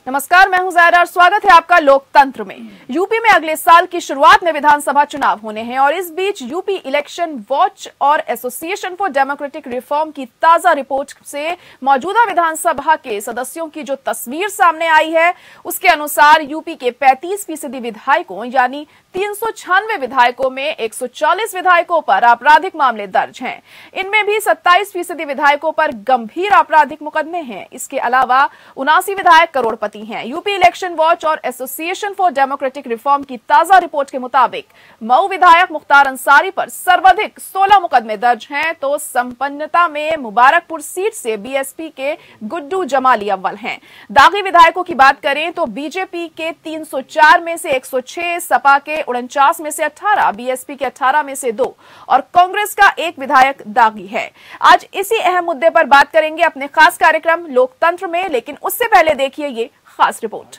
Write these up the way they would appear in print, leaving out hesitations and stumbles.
नमस्कार, मैं हूं ज़ायरा और स्वागत है आपका लोकतंत्र में। यूपी में अगले साल की शुरुआत में विधानसभा चुनाव होने हैं और इस बीच यूपी इलेक्शन वॉच और एसोसिएशन फॉर डेमोक्रेटिक रिफॉर्म की ताजा रिपोर्ट से मौजूदा विधानसभा के सदस्यों की जो तस्वीर सामने आई है, उसके अनुसार यूपी के 35% विधायकों यानी 396 विधायकों में 140 विधायकों पर आपराधिक मामले दर्ज हैं। इनमें भी 27% विधायकों पर गंभीर आपराधिक मुकदमे हैं। इसके अलावा 79 विधायक करोड़पति हैं। यूपी इलेक्शन वॉच और एसोसिएशन फॉर डेमोक्रेटिक रिफॉर्म की ताजा रिपोर्ट के मुताबिक मऊ विधायक मुख्तार अंसारी पर सर्वाधिक 16 मुकदमे दर्ज हैं, तो संपन्नता में मुबारकपुर सीट से बीएसपी के गुड्डू जमाली अव्वल हैं। दागी विधायकों की बात करें तो बीजेपी के 304 में से 106, सपा के 49 में से 18, बीएसपी के 18 में से 2 और कांग्रेस का एक विधायक दागी है। आज इसी अहम मुद्दे पर बात करेंगे अपने खास कार्यक्रम लोकतंत्र में, लेकिन उससे पहले देखिए ये खास रिपोर्ट।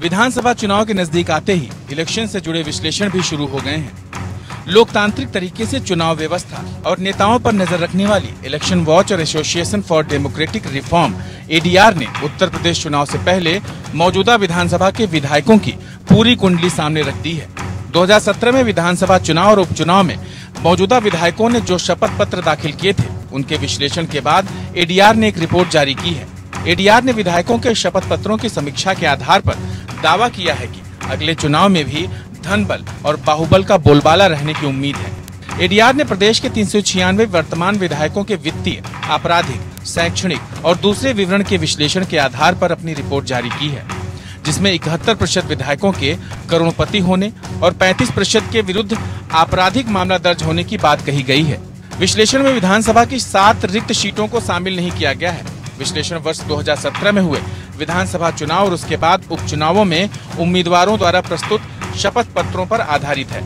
विधानसभा चुनाव के नजदीक आते ही इलेक्शन से जुड़े विश्लेषण भी शुरू हो गए हैं। लोकतांत्रिक तरीके से चुनाव व्यवस्था और नेताओं पर नजर रखने वाली इलेक्शन वॉच और association for democratic reform ADR ने उत्तर प्रदेश चुनाव से पहले मौजूदा विधानसभा के विधायकों की पूरी कुंडली सामने रख दी है। 2017 में विधानसभा चुनाव और उपचुनाव में मौजूदा विधायकों ने जो शपथ पत्र दाखिल किए थे, उनके विश्लेषण के बाद एडीआर ने एक रिपोर्ट जारी की है। एडीआर ने विधायकों के शपथ पत्रों की समीक्षा के आधार पर दावा किया है कि अगले चुनाव में भी धन बल और बाहुबल का बोलबाला रहने की उम्मीद है। एडीआर ने प्रदेश के 396 वर्तमान विधायकों के वित्तीय, आपराधिक, शैक्षणिक और दूसरे विवरण के विश्लेषण के आधार पर अपनी रिपोर्ट जारी की है, जिसमें 71% विधायकों के करोड़पति होने और 35% के विरुद्ध आपराधिक मामला दर्ज होने की बात कही गई है। विश्लेषण में विधानसभा की 7 रिक्त सीटों को शामिल नहीं किया गया है। विश्लेषण वर्ष 2017 में हुए विधानसभा चुनाव और उसके बाद उपचुनावों में उम्मीदवारों द्वारा प्रस्तुत शपथ पत्रों पर आधारित है।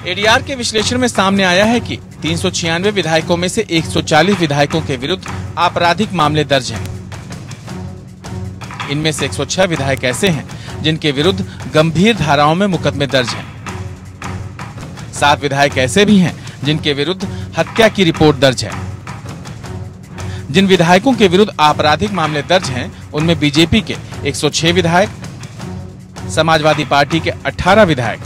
एडीआर के विश्लेषण में सामने आया है कि 396 विधायकों में से 140 विधायकों के विरुद्ध आपराधिक मामले दर्ज हैं। इनमें से 106 विधायक ऐसे हैं जिनके विरुद्ध गंभीर धाराओं में मुकदमे दर्ज हैं। 7 विधायक ऐसे भी हैं जिनके विरुद्ध हत्या की रिपोर्ट दर्ज है। जिन विधायकों के विरुद्ध आपराधिक मामले दर्ज हैं, उनमें बीजेपी के 106 विधायक, समाजवादी पार्टी के 18 विधायक,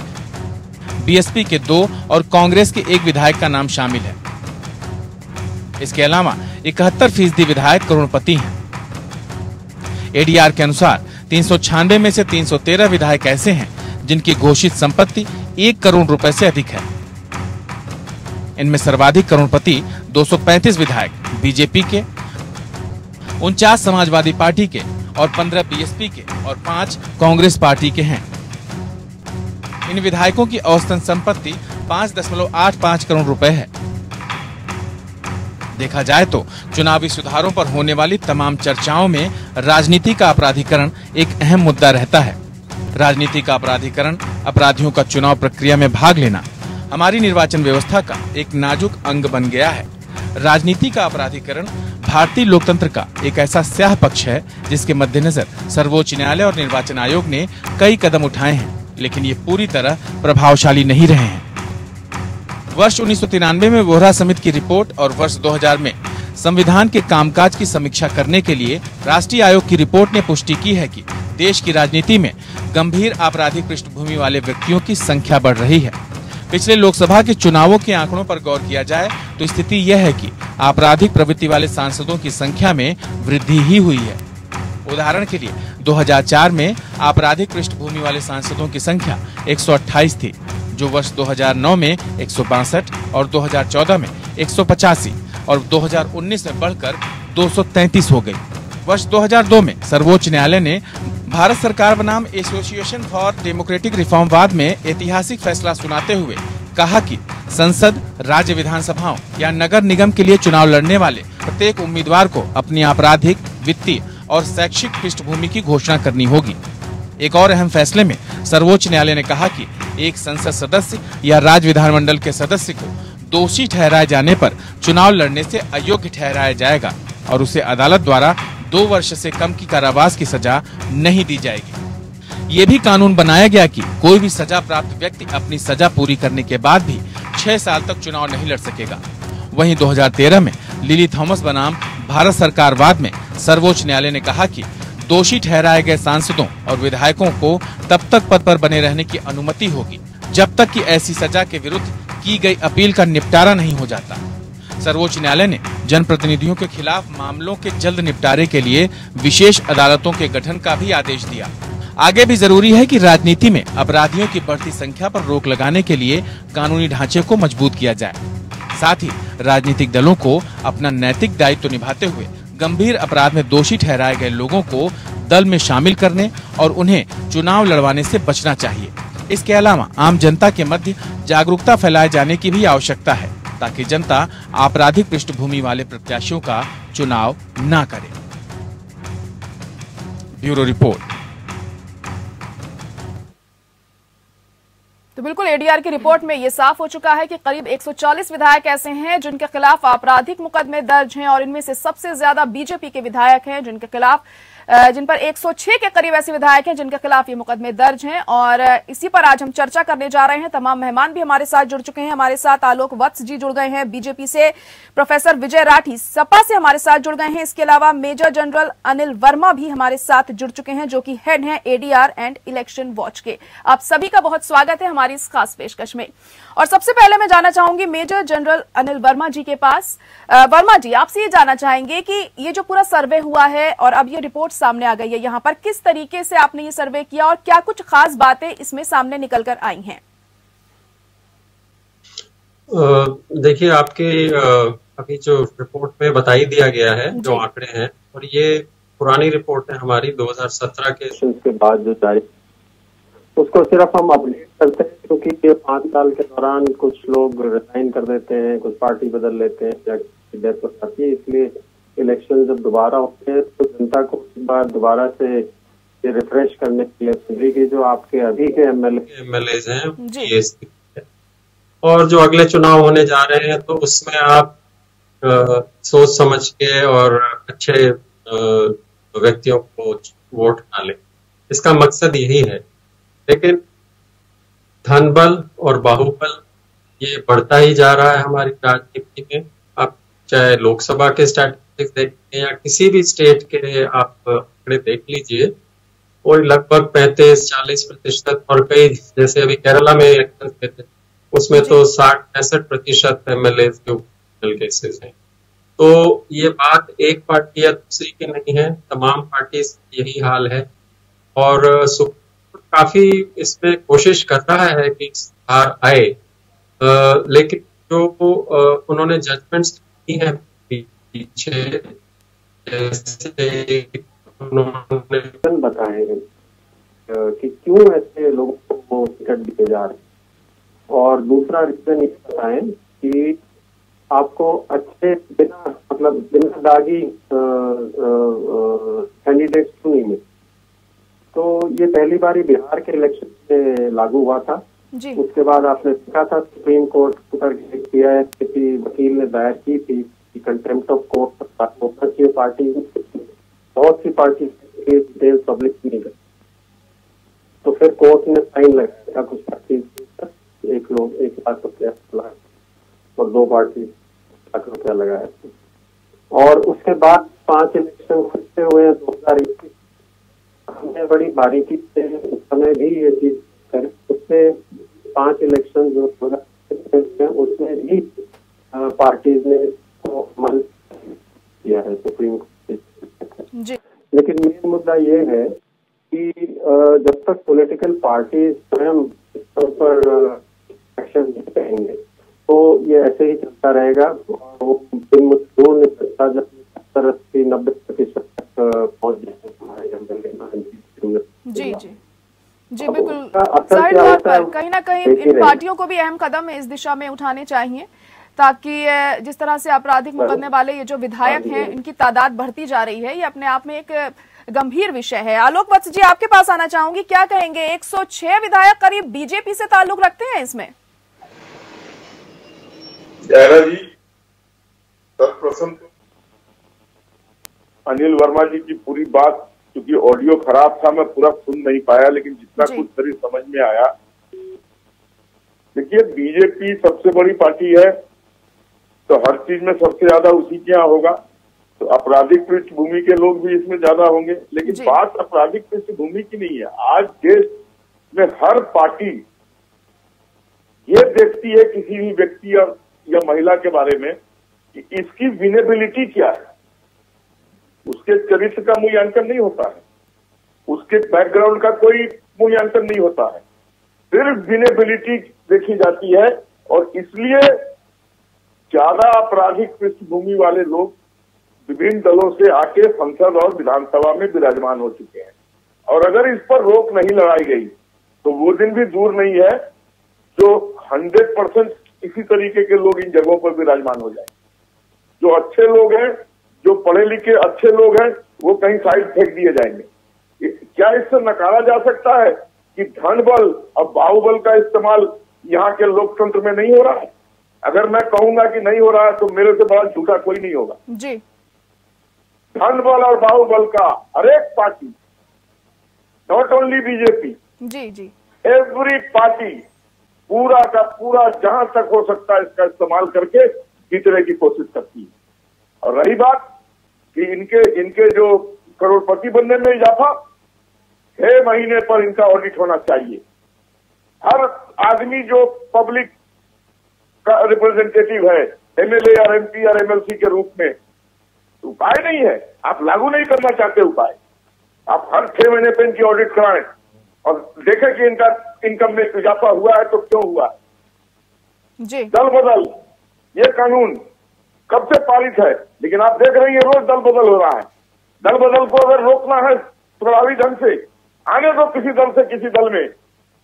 बीएसपी के 2 और कांग्रेस के 1 विधायक का नाम शामिल है। इसके अलावा 71% विधायक करोड़पति हैं। एडीआर के अनुसार 396 में से 313 विधायक ऐसे हैं जिनकी घोषित संपत्ति 1 करोड़ रुपए से अधिक है। इनमें सर्वाधिक करोड़पति 235 विधायक बीजेपी के, 49 समाजवादी पार्टी के और 15 बीएसपी के और 5 कांग्रेस पार्टी के हैं। इन विधायकों की औसतन संपत्ति 5.85 करोड़ रुपए है। देखा जाए तो चुनावी सुधारों पर होने वाली तमाम चर्चाओं में राजनीति का अपराधीकरण एक अहम मुद्दा रहता है। राजनीति का अपराधीकरण, अपराधियों का चुनाव प्रक्रिया में भाग लेना हमारी निर्वाचन व्यवस्था का एक नाजुक अंग बन गया है। राजनीति का अपराधीकरण भारतीय लोकतंत्र का एक ऐसा स्याह पक्ष है जिसके मद्देनजर सर्वोच्च न्यायालय और निर्वाचन आयोग ने कई कदम उठाए हैं, लेकिन ये पूरी तरह प्रभावशाली नहीं रहे हैं। वर्ष 1993 में वोहरा समिति की रिपोर्ट और वर्ष 2000 में संविधान के कामकाज की समीक्षा करने के लिए राष्ट्रीय आयोग की रिपोर्ट ने पुष्टि की है कि देश की राजनीति में गंभीर आपराधिक पृष्ठभूमि वाले व्यक्तियों की संख्या बढ़ रही है। पिछले लोकसभा के चुनावों के आंकड़ों पर गौर किया जाए तो स्थिति यह है कि आपराधिक प्रवृत्ति वाले सांसदों की संख्या में वृद्धि ही हुई है। उदाहरण के लिए 2004 में आपराधिक पृष्ठभूमि वाले सांसदों की संख्या 128 थी, जो वर्ष 2009 में 162 और 2014 में 185 और 2019 में बढ़कर 233 हो गई। वर्ष 2002 में सर्वोच्च न्यायालय ने भारत सरकार बनाम एसोसिएशन फॉर डेमोक्रेटिक रिफॉर्मवाद में ऐतिहासिक फैसला सुनाते हुए कहा कि संसद, राज्य विधानसभाओं या नगर निगम के लिए चुनाव लड़ने वाले प्रत्येक उम्मीदवार को अपनी आपराधिक, वित्तीय और शैक्षिक पृष्ठभूमि की घोषणा करनी होगी। एक और अहम फैसले में सर्वोच्च न्यायालय ने कहा कि एक संसद सदस्य या राज्य विधानमंडल के सदस्य को दोषी ठहराए जाने पर चुनाव लड़ने से अयोग्य ठहराया जाएगा और उसे अदालत द्वारा 2 वर्ष से कम की कारावास की सजा नहीं दी जाएगी। ये भी कानून बनाया गया कि कोई भी सजा प्राप्त व्यक्ति अपनी सजा पूरी करने के बाद भी 6 साल तक चुनाव नहीं लड़ सकेगा। वहीं 2013 में लिली थॉमस बनाम भारत सरकारवाद में सर्वोच्च न्यायालय ने कहा कि दोषी ठहराए गए सांसदों और विधायकों को तब तक पद पर बने रहने की अनुमति होगी जब तक कि ऐसी सजा के विरुद्ध की गई अपील का निपटारा नहीं हो जाता। सर्वोच्च न्यायालय ने जनप्रतिनिधियों के खिलाफ मामलों के जल्द निपटारे के लिए विशेष अदालतों के गठन का भी आदेश दिया। आगे भी जरूरी है कि राजनीति में अपराधियों की बढ़ती संख्या पर रोक लगाने के लिए कानूनी ढांचे को मजबूत किया जाए। साथ ही राजनीतिक दलों को अपना नैतिक दायित्व निभाते हुए गंभीर अपराध में दोषी ठहराए गए लोगों को दल में शामिल करने और उन्हें चुनाव लड़वाने से बचना चाहिए। इसके अलावा आम जनता के मध्य जागरूकता फैलाए जाने की भी आवश्यकता है ताकि जनता आपराधिक पृष्ठभूमि वाले प्रत्याशियों का चुनाव न करे। Bureau report. तो बिल्कुल एडीआर की रिपोर्ट में ये साफ हो चुका है कि करीब 140 विधायक ऐसे हैं जिनके खिलाफ आपराधिक मुकदमे दर्ज हैं और इनमें से सबसे ज्यादा बीजेपी के विधायक हैं जिन पर 106 के करीब ऐसे विधायक हैं जिनके खिलाफ ये मुकदमे दर्ज हैं। और इसी पर आज हम चर्चा करने जा रहे हैं। तमाम मेहमान भी हमारे साथ जुड़ चुके हैं। हमारे साथ आलोक वत्स जी जुड़ गए हैं बीजेपी से, प्रोफेसर विजय राठी सपा से हमारे साथ जुड़ गए हैं। इसके अलावा मेजर जनरल अनिल वर्मा भी हमारे साथ जुड़ चुके हैं जो कि हेड हैं एडीआर एंड इलेक्शन वॉच के। आप सभी का बहुत स्वागत है हमारी इस खास पेशकश में। और सबसे पहले मैं जाना चाहूंगी मेजर जनरल अनिल वर्मा जी के पास। वर्मा जी, आपसे ये जानना चाहेंगे कि ये जो पूरा सर्वे हुआ है और अब ये रिपोर्ट सामने आ गई है, यहाँ पर किस तरीके से आपने ये सर्वे किया और क्या कुछ खास बातें इसमें सामने निकल कर आई हैं? देखिए, आपके अभी जो रिपोर्ट में बताई दिया गया है जो आंकड़े हैं, और ये पुरानी रिपोर्ट है हमारी 2017 के बाद जो जारी, उसको सिर्फ हम अपडेट करते हैं क्योंकि ये 5 साल के दौरान कुछ लोग रिजाइन कर देते हैं, कुछ पार्टी बदल लेते हैं या डेथ हो जाती है। इसलिए इलेक्शन जब दोबारा होते हैं तो जनता को इस बार दोबारा से ये रिफ्रेश करने के लिए कि जो आपके अभी के एमएलए हैं और जो अगले चुनाव होने जा रहे हैं तो उसमें आप सोच समझ के और अच्छे व्यक्तियों को वोट डालें। इसका मकसद यही है। लेकिन धन बल और बाहुबल ये बढ़ता ही जा रहा है हमारी राजनीति में। आप चाहे लोकसभा के स्टैटिस्टिक्स देखें या किसी भी स्टेट के आप आंकड़े देख लीजिए, और लगभग 35-40% और कई जैसे अभी केरला में इलेक्शन थे उसमें तो 60-65% एमएलए के केसेस हैं। तो ये बात एक पार्टी या दूसरी की नहीं है, तमाम पार्टी यही हाल है। और काफी इसमें कोशिश कर रहा है कि सुधार आए, लेकिन जो उन्होंने जजमेंट्स की हैं पीछे, जैसे उन्होंने बताए कि क्यों ऐसे लोगों को टिकट दिए जा रहे हैं, और दूसरा रीजन ये बताएं कि आपको अच्छे बिना दागी कैंडिडेट्स क्यों नहीं मिले। तो ये पहली बारी बिहार के इलेक्शन में लागू हुआ था जी। उसके बाद आपने देखा था सुप्रीम कोर्ट पर पीआईएल वकील ने दायर की थी कि कंटेम्प्ट ऑफ कोर्ट पार्टी बहुत सी पार्टी के डिटेल्स पब्लिक नहीं कर, तो फिर कोर्ट ने फाइन लगाया था कुछ पार्टी, 1 लाख रुपया और 2 पार्टी लाख रुपया लगाया था। और उसके बाद 5 इलेक्शन होते हुए 2021 हमने बड़ी बारीकी से उस समय भी ये चीज करी। उससे 5 इलेक्शन जो उसमें भी पार्टीज ने इसको अमल किया है सुप्रीम कोर्ट। लेकिन मेन मुद्दा ये है कि जब तक पॉलिटिकल पार्टी स्वयं इस पर एक्शन नहीं करेंगे तो ये ऐसे ही चलता रहेगा। वो दूर नहीं सकता जब 70-80-90% तक पहुंच जाए हमारे जी बिल्कुल। जाहिर तौर पर कहीं ना कहीं इन पार्टियों को भी अहम कदम इस दिशा में उठाने चाहिए ताकि जिस तरह से आपराधिक मुकदमे वाले ये जो विधायक हैं इनकी तादाद बढ़ती जा रही है, ये अपने आप में एक गंभीर विषय है। आलोक वत्स जी, आपके पास आना चाहूंगी, क्या कहेंगे? 106 विधायक करीब बीजेपी से ताल्लुक रखते हैं इसमें। जी, सर्वप्रथम अनिल वर्मा जी की पूरी बात, क्योंकि ऑडियो खराब था मैं पूरा सुन नहीं पाया, लेकिन जितना कुछ मेरी समझ में आया देखिए, बीजेपी सबसे बड़ी पार्टी है, तो हर चीज में सबसे ज्यादा उसी के यहाँ होगा, तो आपराधिक पृष्ठभूमि के लोग भी इसमें ज्यादा होंगे। लेकिन बात आपराधिक पृष्ठभूमि की नहीं है। आज देश में हर पार्टी ये देखती है किसी भी व्यक्ति या महिला के बारे में कि इसकी विनेबिलिटी क्या है। उसके चरित्र का मूल्यांकन नहीं होता है, उसके बैकग्राउंड का कोई मूल्यांकन नहीं होता है, सिर्फ विनेबिलिटी देखी जाती है। और इसलिए ज्यादा आपराधिक पृष्ठभूमि वाले लोग विभिन्न दलों से आके संसद और विधानसभा में विराजमान हो चुके हैं। और अगर इस पर रोक नहीं लगाई गई तो वो दिन भी दूर नहीं है जो 100% इसी तरीके के लोग इन जगहों पर विराजमान हो जाए। जो अच्छे लोग हैं, जो पढ़े लिखे अच्छे लोग हैं, वो कहीं साइड फेंक दिए जाएंगे। क्या इससे नकारा जा सकता है कि धन बल और बाहुबल का इस्तेमाल यहाँ के लोकतंत्र में नहीं हो रहा है? अगर मैं कहूंगा कि नहीं हो रहा है तो मेरे से बड़ा झूठा कोई नहीं होगा जी। धन बल और बाहुबल का हर एक पार्टी, नॉट ओनली बीजेपी, जी जी, एवरी पार्टी पूरा का पूरा जहां तक हो सकता है इसका इस्तेमाल करके जीतने की कोशिश करती है। और रही बात कि इनके जो करोड़पति बनने में इजाफा, 6 महीने पर इनका ऑडिट होना चाहिए। हर आदमी जो पब्लिक का रिप्रेजेंटेटिव है, एमएलए और एमपी और एमएलसी के रूप में, उपाय नहीं है। आप लागू नहीं करना चाहते उपाय, आप हर 6 महीने पे इनकी ऑडिट कराएं और देखें कि इनका इनकम में इजाफा हुआ है तो क्यों हुआ है। जी। दल बदल, ये कानून कब से पारित है, लेकिन आप देख रहे हैं रोज दल बदल हो रहा है। दल बदल को अगर रोकना है प्रभावी ढंग से, आने दो किसी दल से किसी दल में,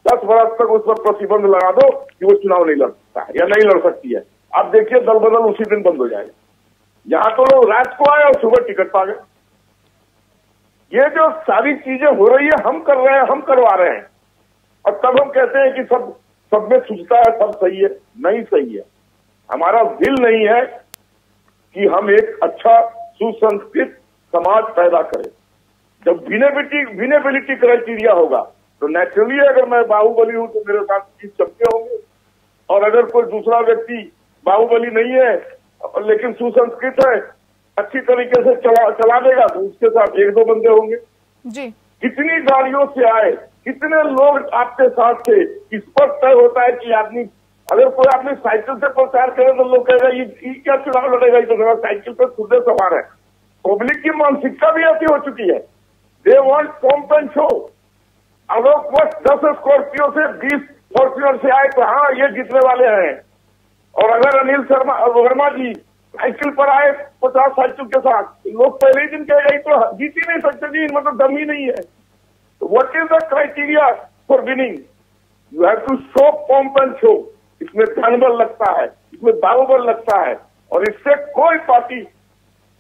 10 वर्ष तक उस पर प्रतिबंध लगा दो कि वो चुनाव नहीं लड़ सकता है या नहीं लड़ सकती है। आप देखिए दल बदल उसी दिन बंद हो जाएगा। यहाँ तो लोग रात को आए और सुबह टिकट पा गए। ये जो सारी चीजें हो रही है हम कर रहे हैं, हम करवा रहे हैं, और तब हम कहते हैं कि सब में सूझता है, सब सही है। नहीं सही है। हमारा दिल नहीं है कि हम एक अच्छा सुसंस्कृत समाज पैदा करें। जब विनेबिलिटी क्राइटेरिया होगा तो नेचुरली अगर मैं बाहुबली हूं तो मेरे साथ 30 चमके होंगे, और अगर कोई दूसरा व्यक्ति बाहुबली नहीं है लेकिन सुसंस्कृत है, अच्छी तरीके से चला देगा तो उसके साथ 1-2 बंदे होंगे जी। कितनी गाड़ियों से आए, कितने लोग आपके साथ थे, इस पर तय होता है कि आदमी, अगर कोई आदमी साइकिल से प्रचार करे तो लोग कहेगा ये क्या चुनाव लड़ेगा, ये तो साइकिल पर खुद सवार है। पब्लिक की मानसिकता भी ऐसी हो चुकी है, they want pump and show. अगर वो 10 स्कॉर्पियो से 20 फॉर्च्यूनर से आए तो हाँ ये जीतने वाले हैं, और अगर अनिल वर्मा जी साइकिल पर आए 50 साइकिल के साथ, लोग पहले ही दिन कहेगा ये तो जीत ही नहीं सकते जी, इनमें तो दम ही नहीं है। तो what is the criteria for winning? You have to show pomp and show. इसमें धनबल लगता है, इसमें बाहुबल लगता है, और इससे कोई पार्टी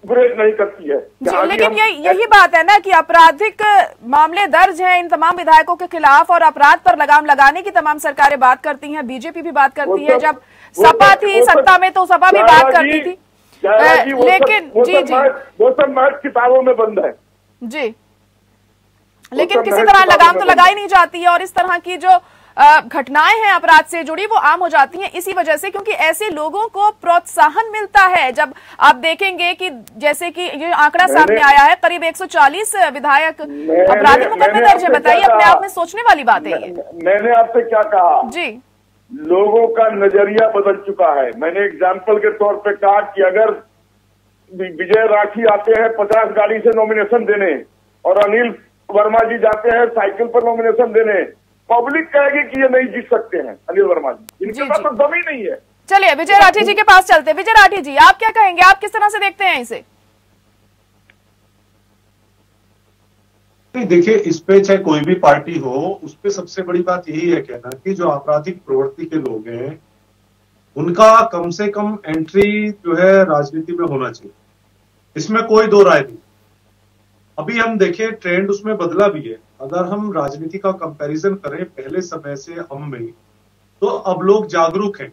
गुरेज नहीं करती है। लेकिन यही बात है ना कि आपराधिक मामले दर्ज हैं इन तमाम विधायकों के खिलाफ, और अपराध पर लगाम लगाने की तमाम सरकारें बात करती हैं, बीजेपी भी बात करती है। जब सपा थी सत्ता में तो सपा भी बात करती थी, लेकिन जी जी वो सब मैथ किताबों में बंद है जी, लेकिन किसी तरह लगाम तो लगाई नहीं जाती है, और इस तरह की जो घटनाएं हैं अपराध से जुड़ी वो आम हो जाती हैं इसी वजह से, क्योंकि ऐसे लोगों को प्रोत्साहन मिलता है। जब आप देखेंगे कि जैसे कि ये आंकड़ा सामने आया है, करीब 140 विधायक अपराधी मुकदमे दर्ज है। बताइए, अपने आप में सोचने वाली बात है ये। मैंने आपसे क्या कहा जी, लोगों का नजरिया बदल चुका है। मैंने एग्जाम्पल के तौर पे कहा कि अगर विजय राठी आते हैं 50 गाड़ी से नॉमिनेशन देने, और अनिल वर्मा जी जाते हैं साइकिल पर नॉमिनेशन देने, पब्लिक कहेगी कि ये नहीं जीत सकते हैं अनिल वर्मा जी, इनके पास तो दम ही नहीं है। चलिए विजय राठी जी के पास चलते हैं। विजय राठी जी, आप क्या कहेंगे, आप किस तरह से देखते हैं इसे? देखिए, इस पे चाहे कोई भी पार्टी हो, उस पे सबसे बड़ी बात यही है कहना कि जो आपराधिक प्रवृत्ति के लोग हैं उनका कम से कम एंट्री जो है राजनीति में होना चाहिए, इसमें कोई दो राय नहीं। अभी हम देखें ट्रेंड उसमें बदला भी है। अगर हम राजनीति का कंपैरिजन करें पहले समय से हम में, तो अब लोग जागरूक हैं।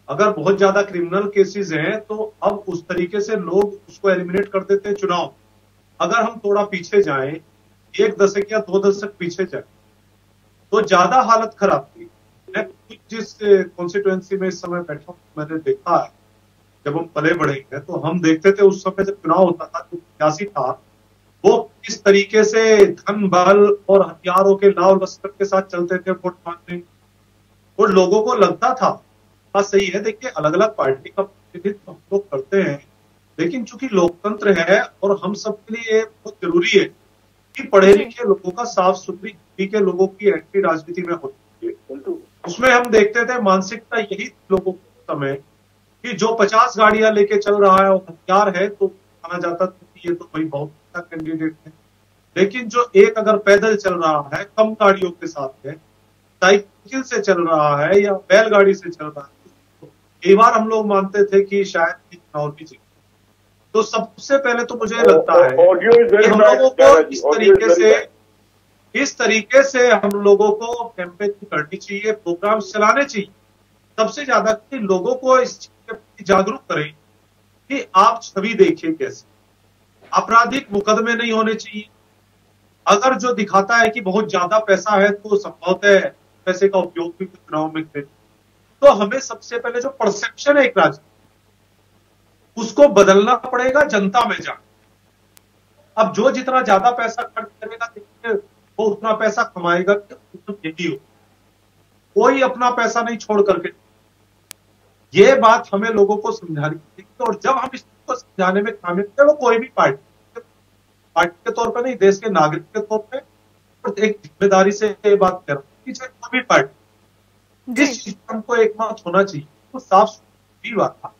अगर बहुत ज्यादा क्रिमिनल केसेस हैं तो अब उस तरीके से लोग उसको एलिमिनेट कर देते हैं चुनाव। अगर हम थोड़ा पीछे जाएं, 1 दशक या 2 दशक पीछे जाएं, तो ज्यादा हालत खराब थी। मैं जिस कॉन्स्टिट्यूएंसी में इस समय बैठा हूँ, मैंने देखा है, जब हम पले बढ़े हैं तो हम देखते थे उस समय जब चुनाव होता था, जो प्रत्याशी था वो किस तरीके से धन बल और हथियारों के लाव लश्कर के साथ चलते थे वोट मांगने, और लोगों को लगता था। बात सही है, देखिए अलग अलग पार्टी का प्रतिनिधित्व हम लोग करते हैं, लेकिन चूंकि लोकतंत्र है और हम सबके लिए बहुत जरूरी है कि पढ़े लिखे लोगों का, साफ सुथरी के लोगों की एंट्री राजनीति में होती है। उसमें हम देखते थे मानसिकता यही लोगों के समय कि जो 50 गाड़ियां लेके चल रहा है और हथियार है तो माना जाता था कि ये तो कोई बहुत अच्छा कैंडिडेट है। लेकिन जो एक अगर पैदल चल रहा है, कम गाड़ियों के साथ है, साइकिल से चल रहा है या बैलगाड़ी से चल रहा है, तो कई बार हम लोग मानते थे कि शायद चुनाव भी जीते। तो सबसे पहले तो मुझे लगता है कि हम लोगों को इस तरीके से हम लोगों को कैंपेनिंग करनी चाहिए, प्रोग्राम्स चलाने चाहिए। सबसे ज्यादा कि लोगों को इस चीज के प्रति जागरूक करें कि आप छवि देखिए कैसे। आपराधिक मुकदमे नहीं होने चाहिए। अगर जो दिखाता है कि बहुत ज्यादा पैसा है तो संभवतः पैसे का उपयोग भी चुनाव में करें। तो हमें सबसे पहले जो परसेप्शन है एक राज्य, उसको बदलना पड़ेगा जनता में जाकर। अब जो जितना ज्यादा पैसा खर्च करेगा देखिए वो उतना पैसा कमाएगा, यही हो, कोई अपना पैसा नहीं छोड़ करके। ये बात हमें लोगों को समझानी चाहिए, और जब हम इसको समझाने में कामयाब हैं, वो कोई भी पार्टी के तौर पर नहीं, देश के नागरिक के तौर पर, और एक जिम्मेदारी से ये बात कर रहा हूं कि चाहे कोई भी पार्टी, इस सिस्टम को एक मत होना चाहिए, तो साफ सुथरी बात था,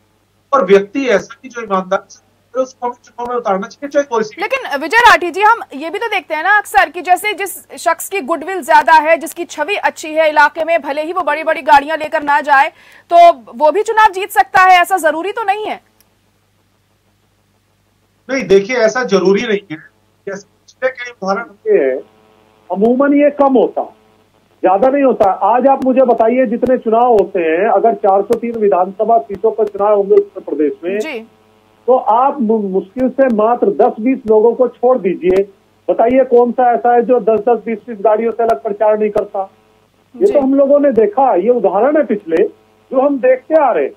और व्यक्ति ऐसा कि जो ईमानदार उसको हमें चुनाव में उतारना चाहिए, चाहे कोई सी। लेकिन विजय राठी जी, हम ये भी तो देखते हैं ना अक्सर कि जैसे जिस शख्स की गुडविल ज्यादा है, जिसकी छवि अच्छी है इलाके में, भले ही वो बड़ी बड़ी गाड़ियां लेकर ना जाए तो वो भी चुनाव जीत सकता है, ऐसा जरूरी तो नहीं है? नहीं, देखिए ऐसा जरूरी नहीं है। जैसे पिछले कई उदाहरण है, अमूमन ये कम होता, ज्यादा नहीं होता। आज आप मुझे बताइए जितने चुनाव होते हैं, अगर 403 विधानसभा सीटों पर चुनाव होंगे उत्तर प्रदेश में जी, तो आप मुश्किल से मात्र 10-20 लोगों को छोड़ दीजिए, बताइए कौन सा ऐसा है जो 10-10, 20-20 गाड़ियों से अलग प्रचार नहीं करता। ये तो हम लोगों ने देखा, ये उदाहरण है पिछले जो हम देखते आ रहे।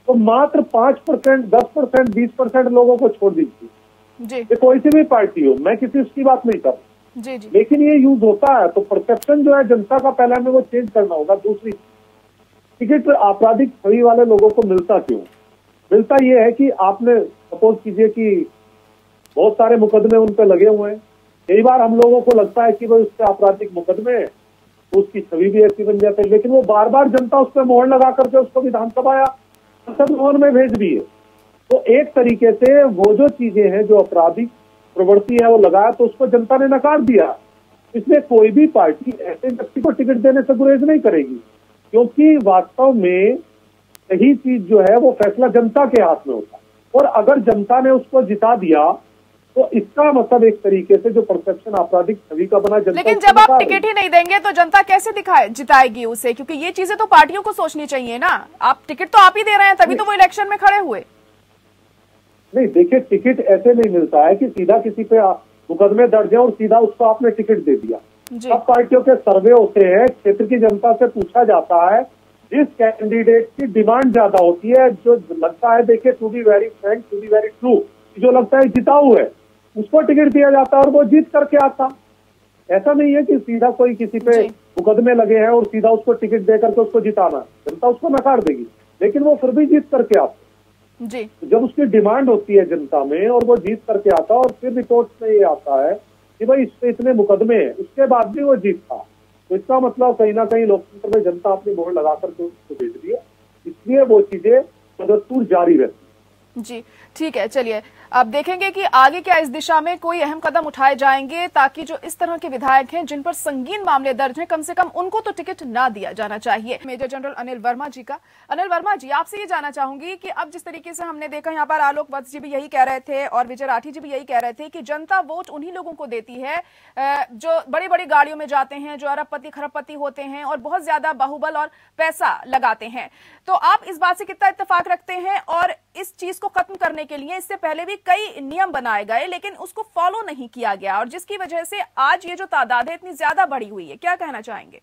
तो मात्र 5%, 10%, 20% लोगों को छोड़ दीजिए, ये कोई सी भी पार्टी हो, मैं किसी उसकी बात नहीं कर रहा जी। लेकिन ये यूज होता है, तो परसेप्शन जो है जनता का पहले हमें वो चेंज करना होगा। दूसरी, टिकट आपराधिक छवि वाले लोगों को मिलता क्यों? मिलता ये है कि आपने सपोज कीजिए कि बहुत सारे मुकदमे उन पे लगे हुए हैं, कई बार हम लोगों को लगता है कि भाई उसके आपराधिक मुकदमे है, तो उसकी छवि भी ऐसी बन जाती है, लेकिन वो बार बार जनता उस पर मोहर लगा करके उसको विधानसभा या संसद भवन में भेज दी है। तो एक तरीके से वो जो चीजें हैं, जो आपराधिक प्रवृत्ति है, वो लगाया तो उसको जनता ने नकार दिया। इसलिए कोई भी पार्टी ऐसे व्यक्ति को टिकट देने से गुरेज नहीं करेगी, क्योंकि वास्तव में सही चीज जो है वो फैसला जनता के हाथ में होता है, और अगर जनता ने उसको जिता दिया तो इसका मतलब एक तरीके से जो परसेप्शन आपराधिक छवि का बना, जनता। लेकिन जब आप टिकट ही नहीं देंगे तो जनता कैसे जिताएगी उसे? क्योंकि ये चीजें तो पार्टियों को सोचनी चाहिए ना। आप टिकट तो आप ही दे रहे हैं, तभी तो वो इलेक्शन में खड़े हुए। नहीं, देखिए टिकट ऐसे नहीं मिलता है कि सीधा किसी पे मुकदमे दर्ज है और सीधा उसको आपने टिकट दे दिया। सब पार्टियों के सर्वे होते हैं, क्षेत्र की जनता से पूछा जाता है, जिस कैंडिडेट की डिमांड ज्यादा होती है, जो लगता है, देखिए to be very frank, to be very true, जो लगता है जिताऊ है, उसको टिकट दिया जाता है और वो जीत करके आता। ऐसा नहीं है कि सीधा कोई किसी पे मुकदमे लगे हैं और सीधा उसको टिकट दे करके उसको जिताना, जनता उसको नकार देगी, लेकिन वो फिर भी जीत करके आता जी। जब उसकी डिमांड होती है जनता में और वो जीत करके आता, और फिर रिपोर्ट में ये आता है कि भाई इस पे इतने मुकदमे हैं, उसके बाद भी वो जीतता, तो इसका मतलब कहीं ना कहीं लोकतंत्र में जनता अपनी मोहर लगा करके उसको भेज रही है। इसलिए वो चीजें बदस्तूर जारी रहती जी। ठीक है, चलिए अब देखेंगे कि आगे क्या इस दिशा में कोई अहम कदम उठाए जाएंगे, ताकि जो इस तरह के विधायक हैं जिन पर संगीन मामले दर्ज हैं, कम से कम उनको तो टिकट ना दिया जाना चाहिए। मेजर जनरल अनिल वर्मा जी का। अनिल वर्मा जी, आपसे ये जानना चाहूंगी कि अब जिस तरीके से हमने देखा, यहाँ पर आलोक वत्स जी भी यही कह रहे थे और विजय राठी जी भी यही कह रहे थे कि जनता वोट उन्हीं लोगों को देती है जो बड़ी बड़ी गाड़ियों में जाते हैं, जो अरबपति खरबपति होते हैं और बहुत ज्यादा बाहुबल और पैसा लगाते हैं। तो आप इस बात से कितना इत्तेफाक रखते हैं? और इस चीज को खत्म करने के लिए इससे पहले भी कई नियम बनाए गए, लेकिन उसको फॉलो नहीं किया गया, और जिसकी वजह से आज ये जो तादाद है इतनी ज्यादा बढ़ी हुई है, क्या कहना चाहेंगे?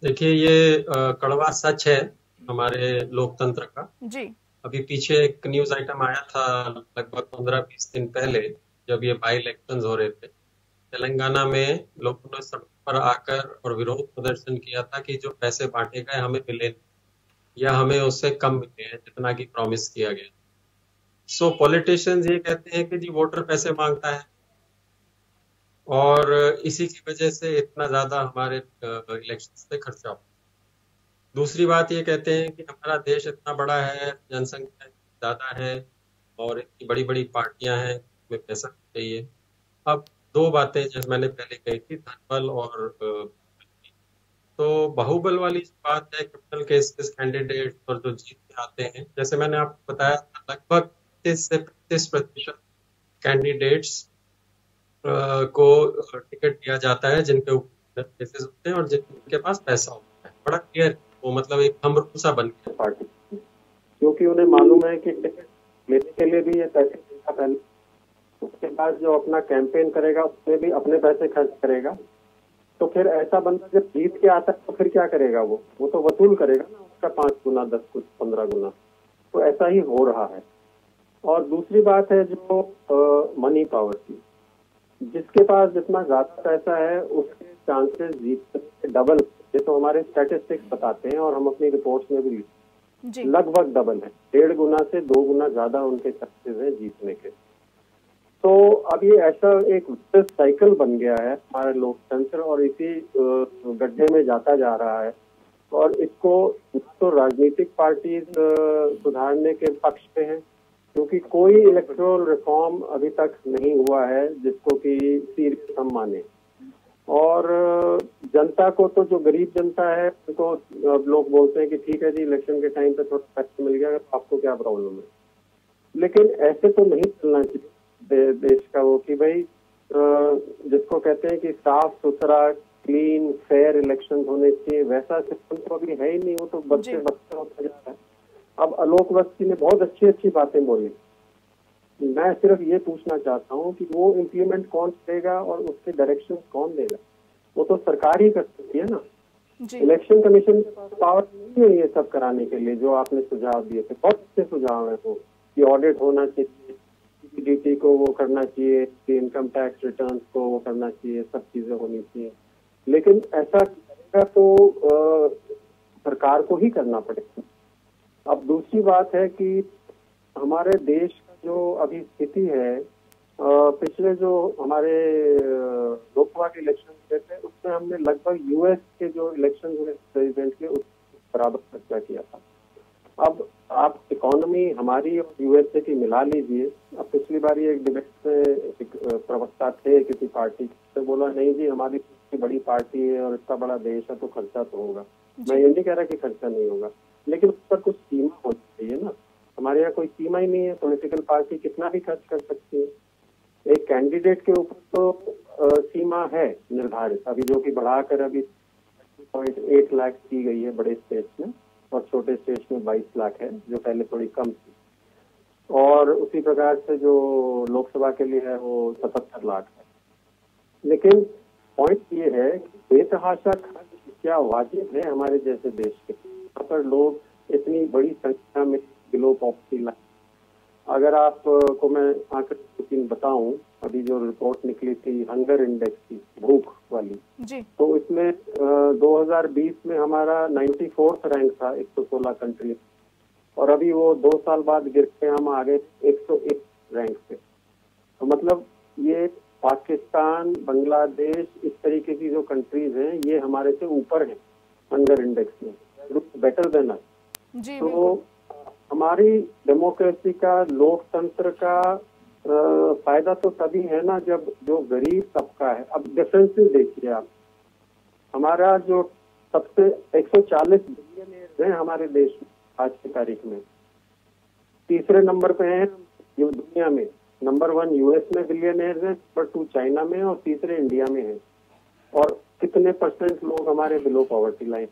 देखिए, ये कड़वा सच है हमारे लोकतंत्र का। जी। अभी पीछे एक न्यूज आइटम आया था लगभग 15-20 दिन पहले, जब ये बाई इलेक्शंस हो रहे थे। तेलंगाना में लोगों ने सड़क पर आकर और विरोध प्रदर्शन किया था कि जो पैसे बांटे गए हमें मिले या हमें उससे कम मिले हैं जितना कि प्रॉमिस किया गया। सो पॉलिटिशियंस ये कहते हैं कि जी वोटर पैसे मांगता है और इसी की वजह से इतना ज्यादा हमारे इलेक्शन पे खर्चा हो। दूसरी बात ये कहते हैं कि हमारा देश इतना बड़ा है, जनसंख्या ज्यादा है और इतनी बड़ी बड़ी पार्टियां हैं, हमें पैसा चाहिए। अब दो बातें जैसे मैंने पहले कही थी, धनबल और तो बाहुबल वाली बात है, क्रिमिनल केसेस कैंडिडेट और जो जीत के आते हैं, जैसे मैंने आपको बताया था, लगभग 30 से 35% कैंडिडेट्स को टिकट दिया जाता है जिनके ऊपर केसेस होते हैं और जिनके पास पैसा होता है। बड़ा क्लियर, वो मतलब एक थंब रूल सा बन गया पार्टी, क्योंकि उन्हें मालूम है कि टिकट लेने के लिए भी ये पैसे देगा पहले, उसके बाद जो अपना कैंपेन करेगा उसमें भी अपने पैसे खर्च करेगा। तो फिर ऐसा बंदा जब जीत के आता है तो फिर क्या करेगा? वो तो वसूल करेगा ना उसका 5 गुना, 10 गुना, 15 गुना। तो ऐसा ही हो रहा है। और दूसरी बात है जो मनी पावर की, जिसके पास जितना ज्यादा पैसा है उसके चांसेस जीतने के डबल, ये तो हमारे स्टैटिस्टिक्स बताते हैं और हम अपनी रिपोर्ट्स में भी लगभग डबल है, 1.5 गुना से 2 गुना ज्यादा उनके चांसेस हैं जीतने के। तो अब ये ऐसा एक साइकिल बन गया है हमारे लोकतंत्र और इसी गड्ढे में जाता जा रहा है। और इसको तो राजनीतिक पार्टी सुधारने के पक्ष में है, क्योंकि कोई इलेक्टोरल रिफॉर्म अभी तक नहीं हुआ है जिसको कि सीरियस हम माने। और जनता को तो, जो गरीब जनता है उनको लोग बोलते हैं कि ठीक है जी इलेक्शन के टाइम पे थोड़ा पैसा मिल गया तो आपको क्या प्रॉब्लम है। लेकिन ऐसे तो नहीं चलना चाहिए देश का वो कि भाई जिसको कहते हैं कि साफ सुथरा क्लीन फेयर इलेक्शन होने चाहिए, वैसा सिस्टम तो अभी है ही नहीं। वो तो बच्चे होता जा रहा है। अब आलोक वर्मा ने बहुत अच्छी अच्छी बातें बोली, मैं सिर्फ ये पूछना चाहता हूँ कि वो इम्प्लीमेंट कौन करेगा और उसके डायरेक्शन कौन देगा? वो तो सरकार ही कर सकती है ना। इलेक्शन कमीशन के पास पावर नहीं है ये सब कराने के लिए। जो आपने सुझाव दिए थे बहुत अच्छे सुझाव है, वो कि ऑडिट होना चाहिए, सीपीडीटी को वो करना चाहिए, इनकम टैक्स रिटर्न्स को वो करना चाहिए, सब चीजें होनी चाहिए। लेकिन ऐसा करेगा तो सरकार को ही करना पड़ेगा। अब दूसरी बात है कि हमारे देश का जो अभी स्थिति है, पिछले जो हमारे लोकसभा के इलेक्शन हुए थे उसमें हमने लगभग यूएस के जो इलेक्शन हुए प्रेसिडेंट के उस बराबर खर्चा किया था। अब आप इकोनॉमी हमारी और यूएसए की मिला लीजिए। अब पिछली बार एक डिबेट में एक प्रवक्ता थे किसी पार्टी से, बोला नहीं जी हमारी बड़ी पार्टी है और इतना बड़ा देश है तो खर्चा तो होगा। मैं ये नहीं कह रहा कि खर्चा नहीं होगा, लेकिन उस पर कुछ सीमा होनी चाहिए ना। हमारे यहाँ कोई सीमा ही नहीं है, पॉलिटिकल पार्टी कितना भी खर्च कर सकती है। एक कैंडिडेट के ऊपर तो सीमा है निर्धारित, अभी जो कि बढ़ाकर अभी 8 लाख की गई है बड़े स्टेट्स में, और छोटे स्टेट्स में 22 लाख है जो पहले थोड़ी कम थी। और उसी प्रकार से जो लोकसभा के लिए है वो 77 लाख है। लेकिन पॉइंट ये है कि बेतहाशा खर्च क्या वाजिब है हमारे जैसे देश के? यहाँ पर लोग इतनी बड़ी संख्या में बिलो पॉवर्टी लाइन, अगर आप को मैं आंकड़े बताऊं, अभी जो रिपोर्ट निकली थी हंगर इंडेक्स की, भूख वाली जी, तो इसमें 2020 में हमारा 94th रैंक था 116 कंट्री, और अभी वो 2 साल बाद गिर के हम आ गए 101 रैंक पे। तो मतलब ये पाकिस्तान, बांग्लादेश, इस तरीके की जो कंट्रीज हैं ये हमारे से ऊपर है हंगर इंडेक्स में, बेटर देन अस। तो हमारी डेमोक्रेसी का, लोकतंत्र का फायदा तो तभी है ना जब जो गरीब तबका है। अब डिफरेंसेस देखिए आप, हमारा जो सबसे 140 बिलियनियर्स हैं हमारे देश में आज की तारीख में, तीसरे नंबर पे हैं दुनिया में। नंबर 1 यूएस में बिलियनियर्स हैं, नंबर 2 चाइना में, और तीसरे इंडिया में है। और कितने % लोग हमारे बिलो पॉवर्टी लाइन।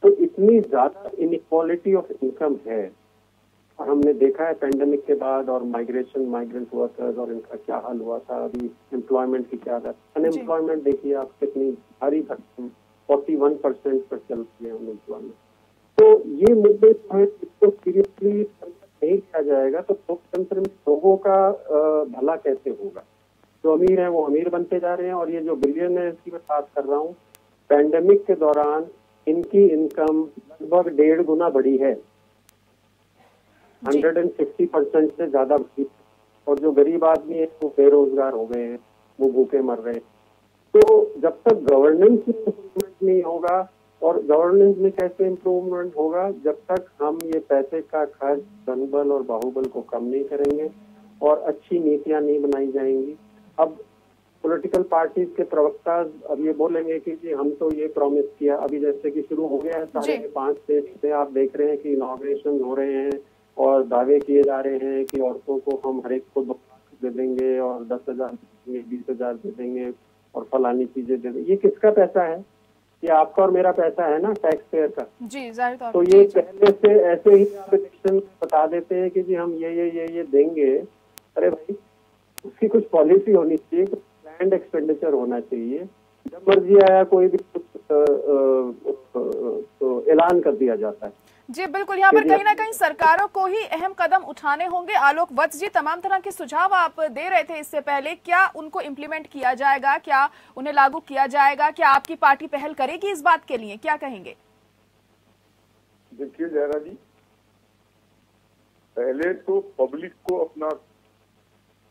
तो इतनी ज्यादा इनइक्वालिटी ऑफ इनकम है। और हमने देखा है पेंडेमिक के बाद और माइग्रेंट वर्कर्स और इनका क्या हाल हुआ था, अभी एम्प्लॉयमेंट की क्या था, अनएम्प्लॉयमेंट देखिए आप कितनी भारी भरकम 41% पर चल रही है उम्मीदवार। तो ये मुद्दे जो है इसको सीरियसली नहीं लिया जाएगा तो लोकतंत्र में लोगों का भला कैसे होगा। जो अमीर हैं वो अमीर बनते जा रहे हैं, और ये जो बिलियनर्स की मैं बात कर रहा हूँ, पैंडेमिक के दौरान इनकी इनकम लगभग 1.5 गुना बढ़ी है, 150% से ज्यादा बढ़ी। और जो गरीब आदमी है वो बेरोजगार हो गए हैं, वो भूखे मर रहे हैं। तो जब तक गवर्नेंस में इम्प्रूवमेंट नहीं होगा, और गवर्नेंस में कैसे इम्प्रूवमेंट होगा, जब तक हम ये पैसे का खर्च धनबल और बाहुबल को कम नहीं करेंगे और अच्छी नीतियां नहीं बनाई जाएंगी। अब पॉलिटिकल पार्टीज के प्रवक्ता अब ये बोलेंगे कि जी हम तो ये प्रॉमिस किया, अभी जैसे कि शुरू हो गया है सारे 5 देश से आप देख रहे हैं कि इनॉग्रेशन हो रहे हैं और दावे किए जा रहे हैं कि औरतों को हम हर एक को 2 लाख दे देंगे और 10,000 देंगे, 20,000 दे देंगे और फलानी चीजें दे देंगे। ये किसका पैसा है? ये आपका और मेरा पैसा है ना, टैक्स पेयर का। जी, जाहिर तौर तो ये पहले से ऐसे ही आप इलेक्शन बता देते हैं कि जी हम ये देंगे। अरे भाई, उसकी कुछ पॉलिसी होनी चाहिए, कुछ प्लान्ड एक्सपेंडिचर होना चाहिए। जब मर्जी आया कोई भी तो ऐलान कर दिया जाता है। जी बिल्कुल, यहाँ पर कहीं ना कहीं सरकारों को ही अहम कदम उठाने होंगे। आलोक वत्स जी, तमाम तरह के सुझाव आप दे रहे थे इससे पहले, क्या उनको इम्प्लीमेंट किया जाएगा, क्या उन्हें लागू किया जाएगा, क्या आपकी पार्टी पहल करेगी इस बात के लिए, क्या कहेंगे? देखिए जयरा जी, पहले तो पब्लिक को अपना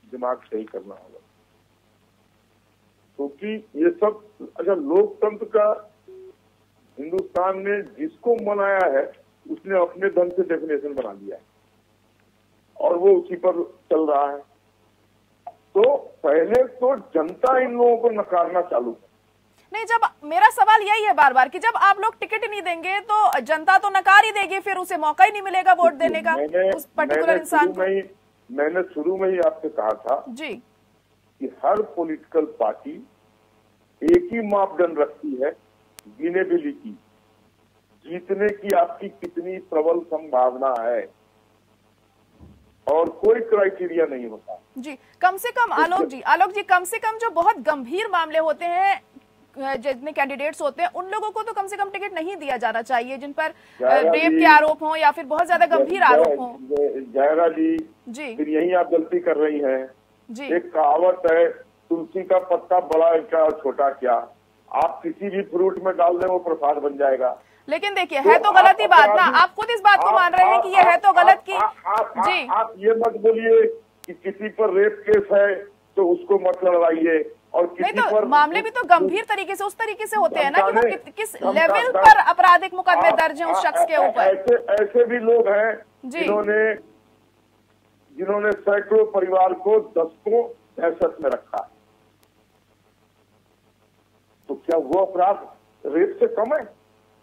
दिमाग सही करना होगा, क्योंकि ये सब अच्छा लोकतंत्र का हिंदुस्तान में जिसको मनाया है उसने अपने ढंग से डेफिनेशन बना लिया है और वो उसी पर चल रहा है। तो पहले तो जनता इन लोगों को नकारना चालू है। नहीं, जब मेरा सवाल यही है बार बार कि जब आप लोग टिकट नहीं देंगे तो जनता तो नकार ही देगी, फिर उसे मौका ही नहीं मिलेगा वोट देने का उस पर्टिकुलर इंसान को। मैंने शुरू में ही आपसे कहा था जी कि हर पॉलिटिकल पार्टी एक ही मापदंड रखती है विनेबिलिटी की, जीतने की आपकी कितनी प्रबल संभावना है, और कोई क्राइटेरिया नहीं होता। जी, कम से कम आलोक जी कम से कम जो बहुत गंभीर मामले होते हैं, जितने कैंडिडेट्स होते हैं, उन लोगों को तो कम से कम टिकट नहीं दिया जाना चाहिए, जिन पर रेप के आरोप हों या फिर बहुत ज्यादा गंभीर आरोप हों। जयरा जी, फिर यही आप गलती कर रही हैं। जी, एक कहावत है, तुलसी का पत्ता बड़ा क्या छोटा क्या, आप किसी भी फ्रूट में डाल दें वो प्रसाद बन जाएगा। लेकिन देखिए, है तो गलत ही बात ना, आप खुद इस बात को मान रहे हैं कि ये है तो गलत की। जी, आप ये मत बोलिए कि किसी पर रेप केस है तो उसको मत लड़वाइए, और किसी नहीं तो पर मामले भी तो गंभीर तरीके से उस तरीके से होते हैं ना कि वो किस लेवल पर आपराधिक मुकदमे दर्ज हैं उस शख्स के ऊपर। ऐसे भी लोग हैं जिन्होंने सैकड़ों परिवार को दशकों दहशत में रखा। तो क्या वो अपराध रेप से कम है?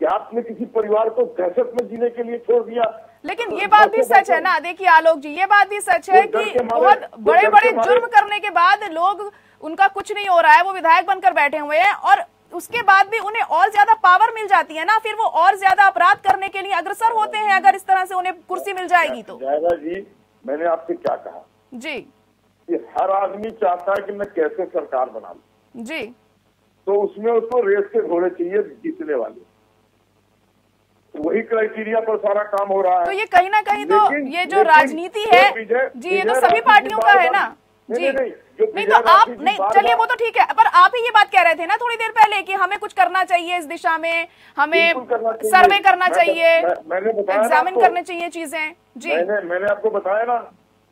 क्या आपने किसी परिवार को दहशत में जीने के लिए छोड़ दिया? लेकिन ये बात भी सच है ना, देखिए आलोक जी, ये बात भी सच है कि बहुत बड़े बड़े जुर्म करने के बाद लोग, उनका कुछ नहीं हो रहा है, वो विधायक बनकर बैठे हुए हैं, और उसके बाद भी उन्हें और ज्यादा पावर मिल जाती है ना, फिर वो और ज्यादा अपराध करने के लिए अग्रसर होते हैं अगर इस तरह से उन्हें कुर्सी मिल जाएगी तो। जायरा जी, मैंने आपसे क्या कहा जी कि हर आदमी चाहता है कि मैं कैसे सरकार बना लूं। जी, तो उसमें उसको रेस के घोड़े चाहिए जीतने वाले, वही क्राइटेरिया पर सारा काम हो रहा है। तो ये कहीं ना कहीं तो ये जो राजनीति है जी, ये तो सभी पार्टियों का है ना जी। नहीं तो आप नहीं, चलिए वो तो ठीक है, पर आप ही ये बात कह रहे थे ना थोड़ी देर पहले कि हमें कुछ करना चाहिए इस दिशा में, हमें सर्वे करना चाहिए, एग्जामिन करने चाहिए चीजें। जी, मैंने आपको बताया ना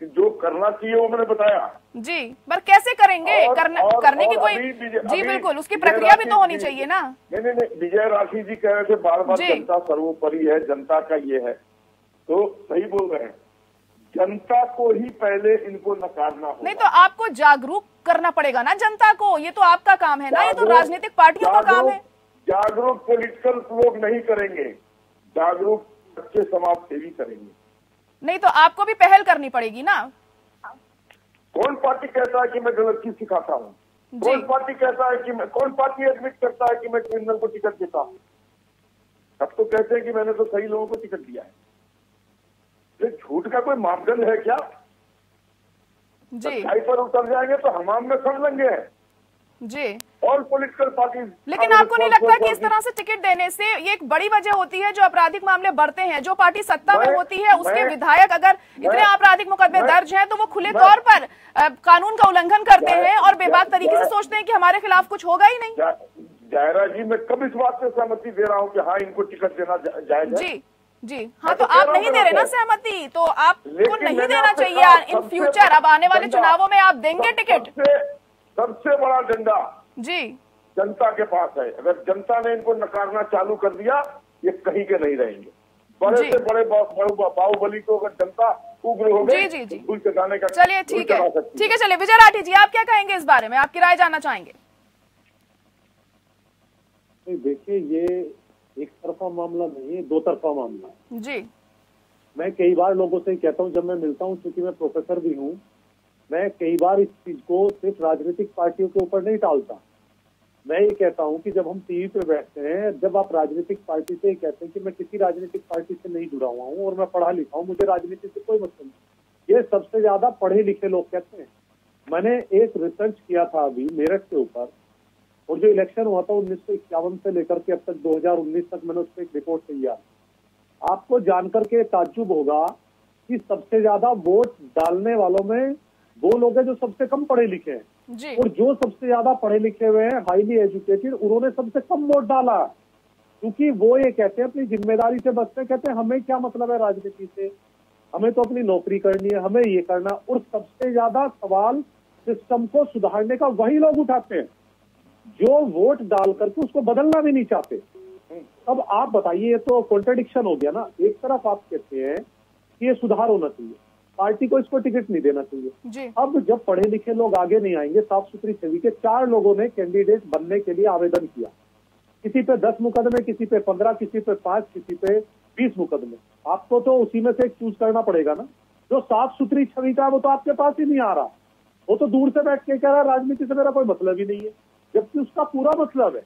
कि जो करना चाहिए वो मैंने बताया जी, पर कैसे करेंगे? करने की कोई जी बिल्कुल, उसकी प्रक्रिया भी तो होनी चाहिए ना। नहीं, विजय राशि जी कह रहे थे बार बार जनता सर्वोपरि है, जनता का ये है, तो सही बोल रहे हैं, जनता को ही पहले इनको नकारना होगा। नहीं तो आपको जागरूक करना पड़ेगा ना जनता को, ये तो आपका काम है ना, ये तो राजनीतिक पार्टियों का काम है। जागरूक पॉलिटिकल लोग नहीं करेंगे, जागरूक अच्छे समाज सेवी करेंगे। नहीं तो आपको भी पहल करनी पड़ेगी ना। कौन पार्टी कहता है कि मैं गलत चीज सिखाता हूँ? कौन पार्टी कहता है कि कौन पार्टी एडमिट करता है कि मैं क्रिमिनल को टिकट देता हूँ? सब तो कहते हैं कि मैंने तो सही लोगों को टिकट दिया है। ये झूठ का कोई मापदंड है क्या? सच्चाई पर उतर जाएंगे तो हमाम में समझ लेंगे। जी। All political parties. लेकिन आपको नहीं लगता कि इस तरह से टिकट देने से ये एक बड़ी वजह होती है जो आपराधिक मामले बढ़ते हैं? जो पार्टी सत्ता में होती है उसके विधायक अगर इतने आपराधिक मुकदमे दर्ज हैं तो वो खुले तौर पर कानून का उल्लंघन करते हैं और बेबाक तरीके से सोचते हैं कि हमारे खिलाफ कुछ होगा ही नहीं। जायरा जी, मैं कब इस बात से सहमति दे रहा हूँ कि हाँ इनको टिकट देना जायज है? जी हाँ, तो आप नहीं दे रहे ना सहमति, तो आपको नहीं देना चाहिए इन फ्यूचर। अब आने वाले चुनावों में आप देंगे टिकट? सबसे बड़ा डंडा जी जनता के पास है। अगर जनता ने इनको नकारना चालू कर दिया, ये कहीं के नहीं रहेंगे। बड़े से बड़े बाहुबली को अगर जनता उग्र हो गई, जी भूल चढ़ाने का। चलिए ठीक है चलिए। विजय राठी जी, आप क्या कहेंगे इस बारे में? आपकी राय जानना चाहेंगे। देखिए, ये एक तरफा मामला नहीं है, दो तरफा मामला है। जी। मैं कई बार लोगों से कहता हूँ, जब मैं मिलता हूँ, क्योंकि मैं प्रोफेसर भी हूँ, मैं कई बार इस चीज को सिर्फ राजनीतिक पार्टियों के ऊपर नहीं टालता। मैं ये कहता हूँ कि जब हम टीवी पे बैठते हैं, जब आप राजनीतिक पार्टी से कहते हैं कि मैं किसी राजनीतिक पार्टी से नहीं जुड़ा हुआ हूँ और मैं पढ़ा लिखा हूँ, मुझे राजनीति से कोई मतलब नहीं, ये सबसे ज्यादा पढ़े लिखे लोग कहते हैं। मैंने एक रिसर्च किया था अभी मेरठ के ऊपर, और जो इलेक्शन हुआ था 1951 से लेकर के अब तक 2019 तक, मैंने उस पर एक रिपोर्ट तैयार। आपको जानकर के ताज्जुब होगा कि सबसे ज्यादा वोट डालने वालों में वो लोग हैं जो सबसे कम पढ़े लिखे हैं, और जो सबसे ज्यादा पढ़े लिखे हुए हैं, हाईली एजुकेटेड, उन्होंने सबसे कम वोट डाला। क्योंकि वो ये कहते हैं, अपनी जिम्मेदारी से बचते हैं, कहते हैं हमें क्या मतलब है राजनीति से, हमें तो अपनी नौकरी करनी है, हमें ये करना। और सबसे ज्यादा सवाल सिस्टम को सुधारने का वही लोग उठाते हैं जो वोट डाल करके उसको बदलना भी नहीं चाहते। अब आप बताइए, ये तो कॉन्ट्रडिक्शन हो गया ना। एक तरफ आप कहते हैं कि ये सुधार होना चाहिए, पार्टी को इसको टिकट नहीं देना चाहिए। अब जब पढ़े लिखे लोग आगे नहीं आएंगे, साफ सुथरी छवि के 4 लोगों ने कैंडिडेट बनने के लिए आवेदन किया, किसी पे 10 मुकदमे, किसी पे 15, किसी पे 5, किसी पे 20 मुकदमे। आपको तो उसी में से एक चूज करना पड़ेगा ना। जो साफ सुथरी छवि का, वो तो आपके पास ही नहीं आ रहा, वो तो दूर से बैठ के कह रहा है राजनीति से मेरा कोई मतलब ही नहीं है, जबकि उसका पूरा मतलब है।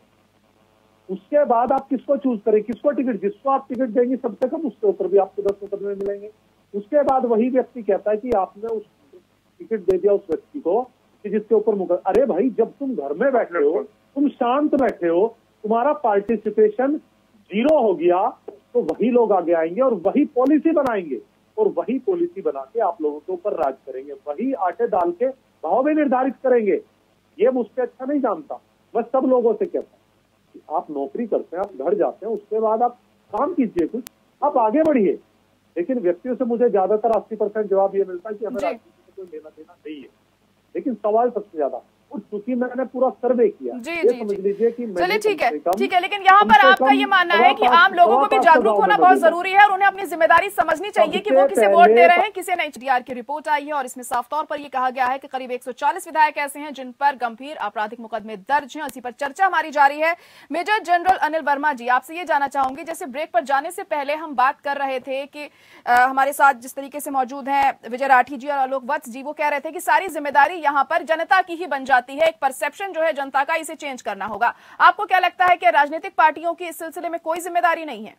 उसके बाद आप किसको चूज करें, किसको टिकट, जिसको आप टिकट देंगे सबसे कम, उसके ऊपर भी आपको 10 मुकदमे मिलेंगे। उसके बाद वही व्यक्ति कहता है कि आपने उस टिकट दे दिया उस व्यक्ति को कि जिसके ऊपर मुकदमा। अरे भाई, जब तुम घर में बैठे हो, तुम शांत बैठे हो, तुम्हारा पार्टिसिपेशन 0 हो गया, तो वही लोग आगे आएंगे और वही पॉलिसी बनाएंगे, और वही पॉलिसी बना के आप लोगों के ऊपर राज करेंगे, वही आटे डाल के भाव भी निर्धारित करेंगे। ये मुझसे अच्छा नहीं जानता। मैं सब लोगों से कहता हूँ कि आप नौकरी करते हैं, आप घर जाते हैं, उसके बाद आप काम कीजिए, कुछ आप आगे बढ़िए। लेकिन व्यक्तियों से मुझे ज्यादातर 80% जवाब ये मिलता है कि हमें राजनीति से कोई लेना देना नहीं है। लेकिन सवाल सबसे ज्यादा, और चूंकि मैंने पूरा सर्वे किया, ये समझ लीजिए कि चलिए ठीक है, लेकिन यहाँ पर आपका ये मानना है कि आम लोगों को भी जागरूक होना बहुत जरूरी है और उन्हें अपनी जिम्मेदारी समझनी चाहिए कि वो किसे वोट दे रहे हैं। किसी एनएचडीआर की रिपोर्ट आई है और इसमें साफ तौर पर यह कहा गया है कि करीब 140 विधायक ऐसे हैं जिन पर गंभीर आपराधिक मुकदमे दर्ज हैं। इसी पर चर्चा हमारी जारी है। मेजर जनरल अनिल वर्मा जी, आपसे ये जानना चाहूंगी, जैसे ब्रेक पर जाने से पहले हम बात कर रहे थे कि हमारे साथ जिस तरीके से मौजूद हैं विजय राठी जी और आलोक वत्स जी, वो कह रहे थे कि सारी जिम्मेदारी यहाँ पर जनता की ही बन जाती है, एक परसेप्शन जो है जनता का, इसे चेंज करना होगा। आपको क्या लगता है कि राजनीतिक पार्टियों की इस सिलसिले में कोई जिम्मेदारी नहीं है?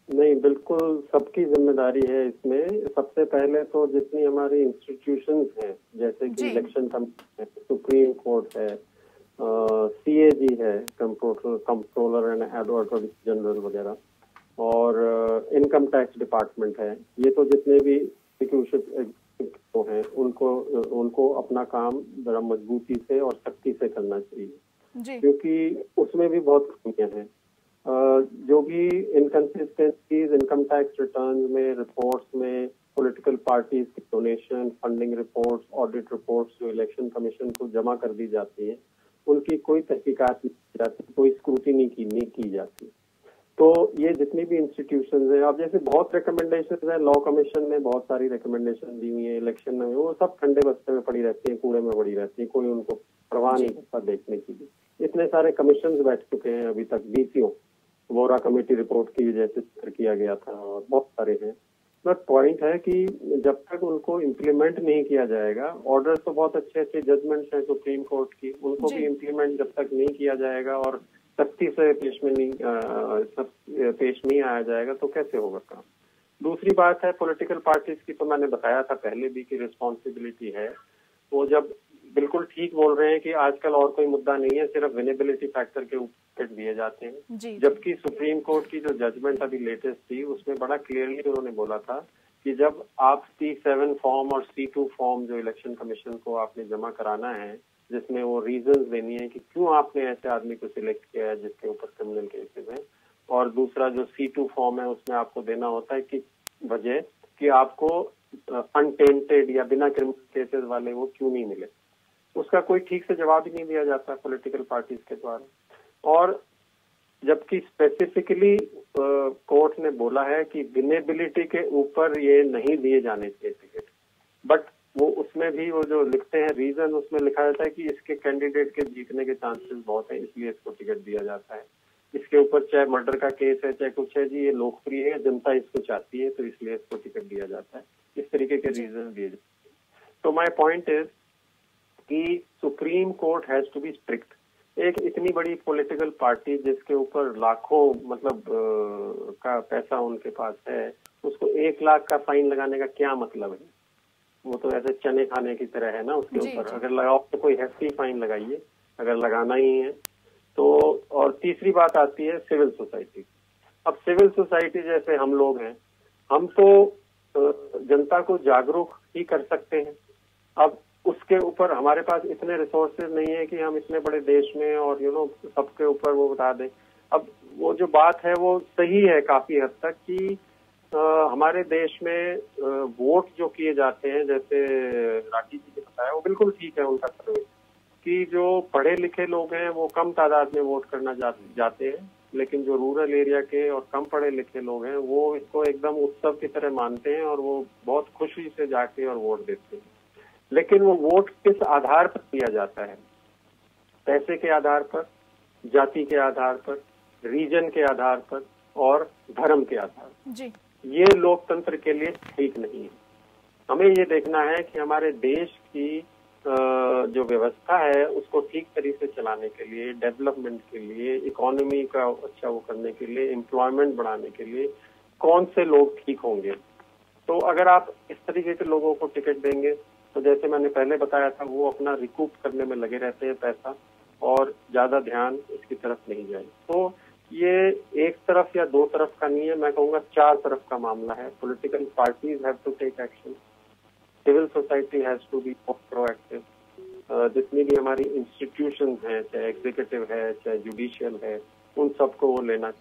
नहीं, बिल्कुल सबकी जिम्मेदारी है इसमें। सबसे पहले तो जितनी हमारी इंस्टीट्यूशंस हैं, जैसे कि इलेक्शन कमीशन है, सुप्रीम कोर्ट है, CAG है, कंट्रोलर एंड एडवोकेट जनरल वगैरह, और इनकम टैक्स डिपार्टमेंट है, ये तो जितने भी हैं उनको अपना काम जरा मजबूती से और सख्ती से करना चाहिए, क्योंकि उसमें भी बहुत कमियां हैं। जो भी इनकंसिस्टेंसीज इनकम टैक्स रिटर्न्स में, रिपोर्ट्स में, पॉलिटिकल पार्टीज की donation, funding reports, audit reports जो इलेक्शन कमीशन को जमा कर दी जाती है, उनकी कोई तहकीकात नहीं की जाती, कोई स्क्रूटिनी नहीं की जाती। तो ये जितनी भी इंस्टीट्यूशंस हैं, अब जैसे बहुत रिकमेंडेशन है, लॉ कमीशन ने बहुत सारी रिकमेंडेशन दी हुई है इलेक्शन में, वो सब ठंडे बस्ते में पड़ी रहती है, कूड़े में पड़ी रहती है, कोई उनको परवाह नहीं करता देखने की भी। इतने सारे कमीशन बैठ चुके हैं अभी तक, BCO, वोरा कमेटी रिपोर्ट की जैसे जिक्र किया गया था, और बहुत सारे हैं। बट पॉइंट है कि जब तक उनको इम्प्लीमेंट नहीं किया जाएगा, ऑर्डर तो बहुत अच्छे अच्छे जजमेंट्स हैं सुप्रीम कोर्ट की, उनको भी इम्प्लीमेंट जब तक नहीं किया जाएगा और सख्ती से पेश नहीं आया जाएगा, तो कैसे होगा काम। दूसरी बात है पॉलिटिकल पार्टीज की, तो मैंने बताया था पहले भी कि रिस्पॉन्सिबिलिटी है। वो जब बिल्कुल ठीक बोल रहे हैं कि आजकल और कोई मुद्दा नहीं है, सिर्फ विनेबिलिटी फैक्टर के ऊपर दिए जाते हैं। जबकि सुप्रीम कोर्ट की जो जजमेंट अभी लेटेस्ट थी उसमें बड़ा क्लियरली उन्होंने बोला था कि जब आप C7 फॉर्म और C2 फॉर्म जो इलेक्शन कमीशन को आपने जमा कराना है, जिसमें वो रीजंस देनी है कि क्यों आपने ऐसे आदमी को सिलेक्ट किया है जिसके ऊपर क्रिमिनल केसेस है, और दूसरा जो C2 फॉर्म है उसमें आपको देना होता है कि वजह कि आपको अनटेंटेड या बिना क्रिमिनल केसेस वाले वो क्यों नहीं मिले। उसका कोई ठीक से जवाब ही नहीं दिया जाता पॉलिटिकल पार्टीज के द्वारा। और जबकि स्पेसिफिकली कोर्ट ने बोला है कि विनेबिलिटी के ऊपर ये नहीं दिए जाने चाहिए टिकट, बट वो उसमें भी वो जो लिखते हैं रीजन, उसमें लिखा जाता है कि इसके कैंडिडेट के जीतने के चांसेस बहुत हैं इसलिए इसको टिकट दिया जाता है। इसके ऊपर चाहे मर्डर का केस है चाहे कुछ है जी, ये लोकप्रिय है, जनता इसको चाहती है तो इसलिए इसको टिकट दिया जाता है। इस तरीके के रीजन दिए जाते हैं। तो माय पॉइंट इज कि supreme court has to be strict. एक इतनी बड़ी पॉलिटिकल पार्टी जिसके ऊपर लाखों मतलब का पैसा उनके पास है, उसको 1 लाख का फाइन लगाने का क्या मतलब है? वो तो ऐसे चने खाने की तरह है ना उसके ऊपर। अगर लगाओ तो कोई hefty फाइन लगाइए अगर लगाना ही है तो। और तीसरी बात आती है सिविल सोसाइटी। अब सिविल सोसाइटी जैसे हम लोग हैं, हम तो जनता को जागरूक ही कर सकते हैं। अब उसके ऊपर हमारे पास इतने रिसोर्सेज नहीं है कि हम इतने बड़े देश में और सबके ऊपर वो बता दें। अब वो जो बात है वो सही है काफी हद तक कि हमारे देश में वोट जो किए जाते हैं, जैसे राठी जी ने बताया, वो बिल्कुल ठीक है उनका सर्वे कि जो पढ़े लिखे लोग हैं वो कम तादाद में वोट करना जाते हैं, लेकिन जो रूरल एरिया के और कम पढ़े लिखे लोग हैं वो इसको एकदम उत्सव की तरह मानते हैं और वो बहुत खुशी से जाके और वोट देते हैं। लेकिन वो वोट किस आधार पर दिया जाता है? पैसे के आधार पर, जाति के आधार पर, रीजन के आधार पर और धर्म के आधार पर। ये लोकतंत्र के लिए ठीक नहीं है। हमें ये देखना है कि हमारे देश की जो व्यवस्था है उसको ठीक तरीके से चलाने के लिए, डेवलपमेंट के लिए, इकोनॉमी का अच्छा वो करने के लिए, एम्प्लॉयमेंट बढ़ाने के लिए कौन से लोग ठीक होंगे। तो अगर आप इस तरीके के लोगों को टिकट देंगे तो जैसे मैंने पहले बताया था, वो अपना रिकूप करने में लगे रहते हैं पैसा और ज्यादा ध्यान इसकी तरफ नहीं जाए। तो ये एक तरफ या दो तरफ का नहीं है, मैं कहूँगा 4 तरफ का मामला है। Political parties have to take action, civil society has to be proactive, जितनी भी हमारी इंस्टीट्यूशन है, चाहे एग्जीक्यूटिव है चाहे जुडिशियल है, उन सबको वो लेना,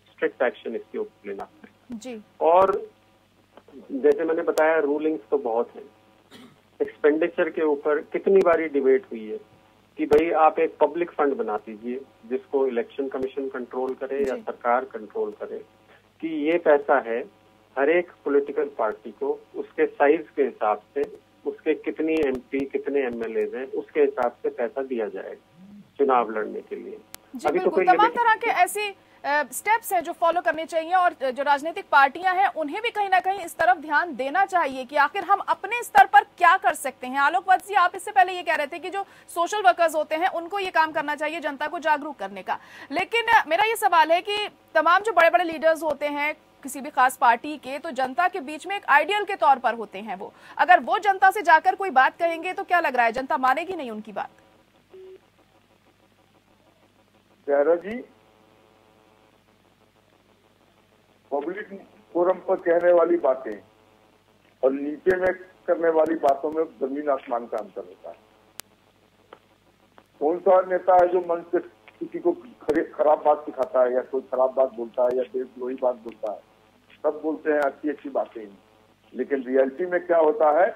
स्ट्रिक्ट एक्शन इसके ऊपर लेना है। और जैसे मैंने बताया रूलिंग्स तो बहुत हैं। एक्सपेंडिचर के ऊपर कितनी बारी डिबेट हुई है कि भाई आप एक पब्लिक फंड बना दीजिए जिसको इलेक्शन कमीशन कंट्रोल करे या सरकार कंट्रोल करे, कि ये पैसा है हर एक पॉलिटिकल पार्टी को उसके साइज के हिसाब से, उसके कितनी MP कितने MLAs हैं उसके हिसाब से पैसा दिया जाएगा चुनाव लड़ने के लिए। अभी तो तमाम तरह के ऐसी स्टेप्स हैं जो फॉलो करने चाहिए और जो राजनीतिक पार्टियां हैं उन्हें भी कहीं ना कहीं इस तरफ ध्यान देना चाहिए कि आखिर हम अपने स्तर पर क्या कर सकते हैं। आलोक वत्स जी, आप इससे पहले ये कह रहे थे कि जो सोशल वर्कर्स होते हैं उनको ये काम करना चाहिए जनता को जागरूक करने का, लेकिन मेरा ये सवाल है कि तमाम जो बड़े बड़े लीडर्स होते हैं किसी भी खास पार्टी के, तो जनता के बीच में एक आइडियल के तौर पर होते हैं वो, अगर वो जनता से जाकर कोई बात कहेंगे तो क्या लग रहा है जनता मानेगी नहीं उनकी बात? जी, पब्लिक फोरम पर कहने वाली बातें और नीचे में करने वाली बातों में जमीन आसमान का अंतर होता है। कौन सा नेता है जो मन से किसी को खराब बात सिखाता है या कोई खराब बात बोलता है या देशद्रोही बात बोलता है? सब बोलते हैं अच्छी अच्छी बातें, लेकिन रियलिटी में क्या होता है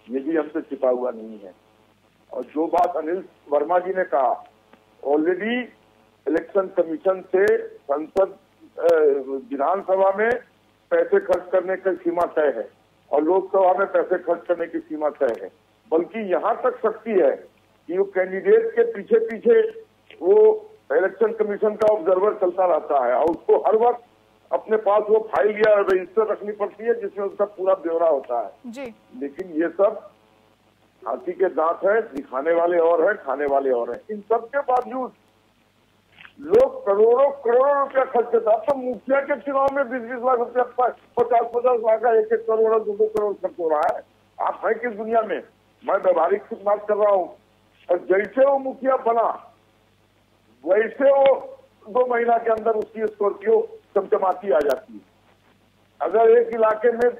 ये भी हमसे छिपा हुआ नहीं है। और जो बात अनिल वर्मा जी ने कहा, ऑलरेडी इलेक्शन कमीशन से संसद विधानसभा में पैसे खर्च करने की सीमा तय है और लोकसभा में पैसे खर्च करने की सीमा तय है। बल्कि यहाँ तक शक्ति है कि वो कैंडिडेट के पीछे पीछे वो इलेक्शन कमीशन का ऑब्जर्वर चलता रहता है और उसको हर वक्त अपने पास वो फाइल या रजिस्टर रखनी पड़ती है जिसमें उसका पूरा ब्यौरा होता है जी। लेकिन ये सब हाथी के दांत है, दिखाने वाले और है, खाने वाले और है। इन सब के बावजूद लोग करोड़ों करोड़ों रुपया खर्च करता है। तो मुखिया के चुनाव में 20-20 लाख रुपया, 50-50 लाख का 1-1 करोड़ 2-2 करोड़ खर्च हो रहा है। आप है किस दुनिया में? मैं व्यवहारिक बात कर रहा हूँ। और जैसे वो मुखिया बना वैसे वो 2 महीना के अंदर उसकी स्कॉर्पियो चमचमाती आ जाती है। अगर एक इलाके में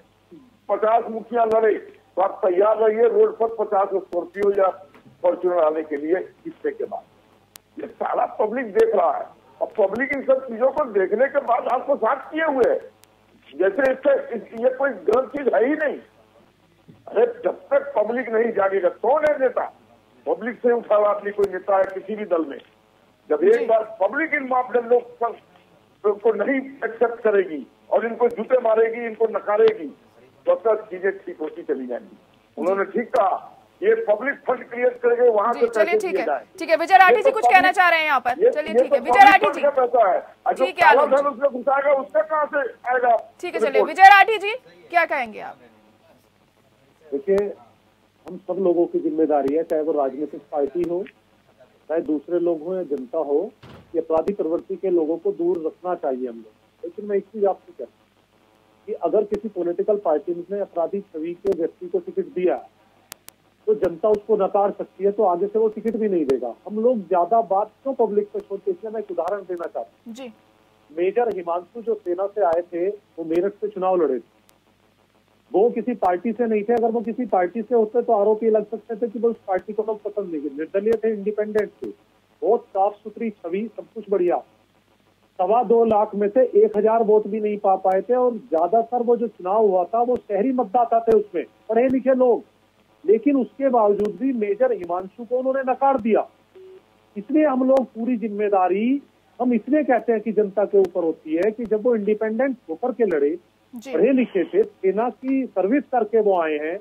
50 मुखिया लड़े तो आप तैयार रहिए रोड पर 50 स्कॉर्पियो या फॉर्च्यूनर आने के लिए हिस्से के बाद। ये सारा पब्लिक देख रहा है और पब्लिक इन सब चीजों को देखने के बाद आपको साथ किए हुए है जैसे ये कोई गलत चीज है ही नहीं। अरे जब तक पब्लिक नहीं जागेगा कौन है नेता? पब्लिक से उठा हुआ आदमी कोई नेता है किसी भी दल में। जब एक बार पब्लिक इन मापदंडों को नहीं एक्सेप्ट करेगी और इनको जूते मारेगी, इनको नकारेगी, तो तब चीजें ठीक होती चली जाएंगी। उन्होंने ठीक कहा, ये पब्लिक फंड क्रिएट करेंगे वहां से। चलिए ठीक है, ठीक है। विजय राठी जी कुछ कहना चाह रहे हैं यहाँ पर। चलिए ठीक है विजय राठी जी, ठीक है उसमें घुसाएगा उसका कहाँ से आएगा? ठीक है चलिए विजय राठी जी क्या कहेंगे आप? देखिए हम सब लोगों की जिम्मेदारी है, चाहे वो राजनीतिक पार्टी हो, चाहे दूसरे लोग हो या जनता हो, ये अपराधी प्रवृत्ति के लोगों को दूर रखना चाहिए हम लोग। लेकिन मैं एक चीज आपको कहता हूँ कि अगर किसी पॉलिटिकल पार्टी ने अपराधी छवि के व्यक्ति को टिकट दिया तो जनता उसको नकार सकती है, तो आगे से वो टिकट भी नहीं देगा। हम लोग ज्यादा बात क्यों पब्लिक पे छोड़ते, इसलिए मैं एक उदाहरण देना चाहता हूँ। मेजर हिमांशु जो सेना से आए थे वो मेरठ से चुनाव लड़े थे। वो किसी पार्टी से नहीं थे। अगर वो किसी पार्टी से होते तो आरोपी लग सकते थे कि वो उस पार्टी को लोग पसंद नहीं करते। निर्दलीय थे, इंडिपेंडेंट थे, बहुत साफ सुथरी छवि, सब कुछ बढ़िया। 2.25 लाख में से 1000 वोट भी नहीं पा पाए थे और ज्यादातर वो जो चुनाव हुआ था वो शहरी मतदाता थे, उसमें पढ़े लिखे लोग। लेकिन उसके बावजूद भी मेजर हिमांशु को उन्होंने नकार दिया। इसलिए हम लोग पूरी जिम्मेदारी हम इसलिए कहते हैं कि जनता के ऊपर होती है कि जब वो इंडिपेंडेंट होकर के लड़े, पढ़े लिखे थे, सेना की सर्विस करके वो आए हैं,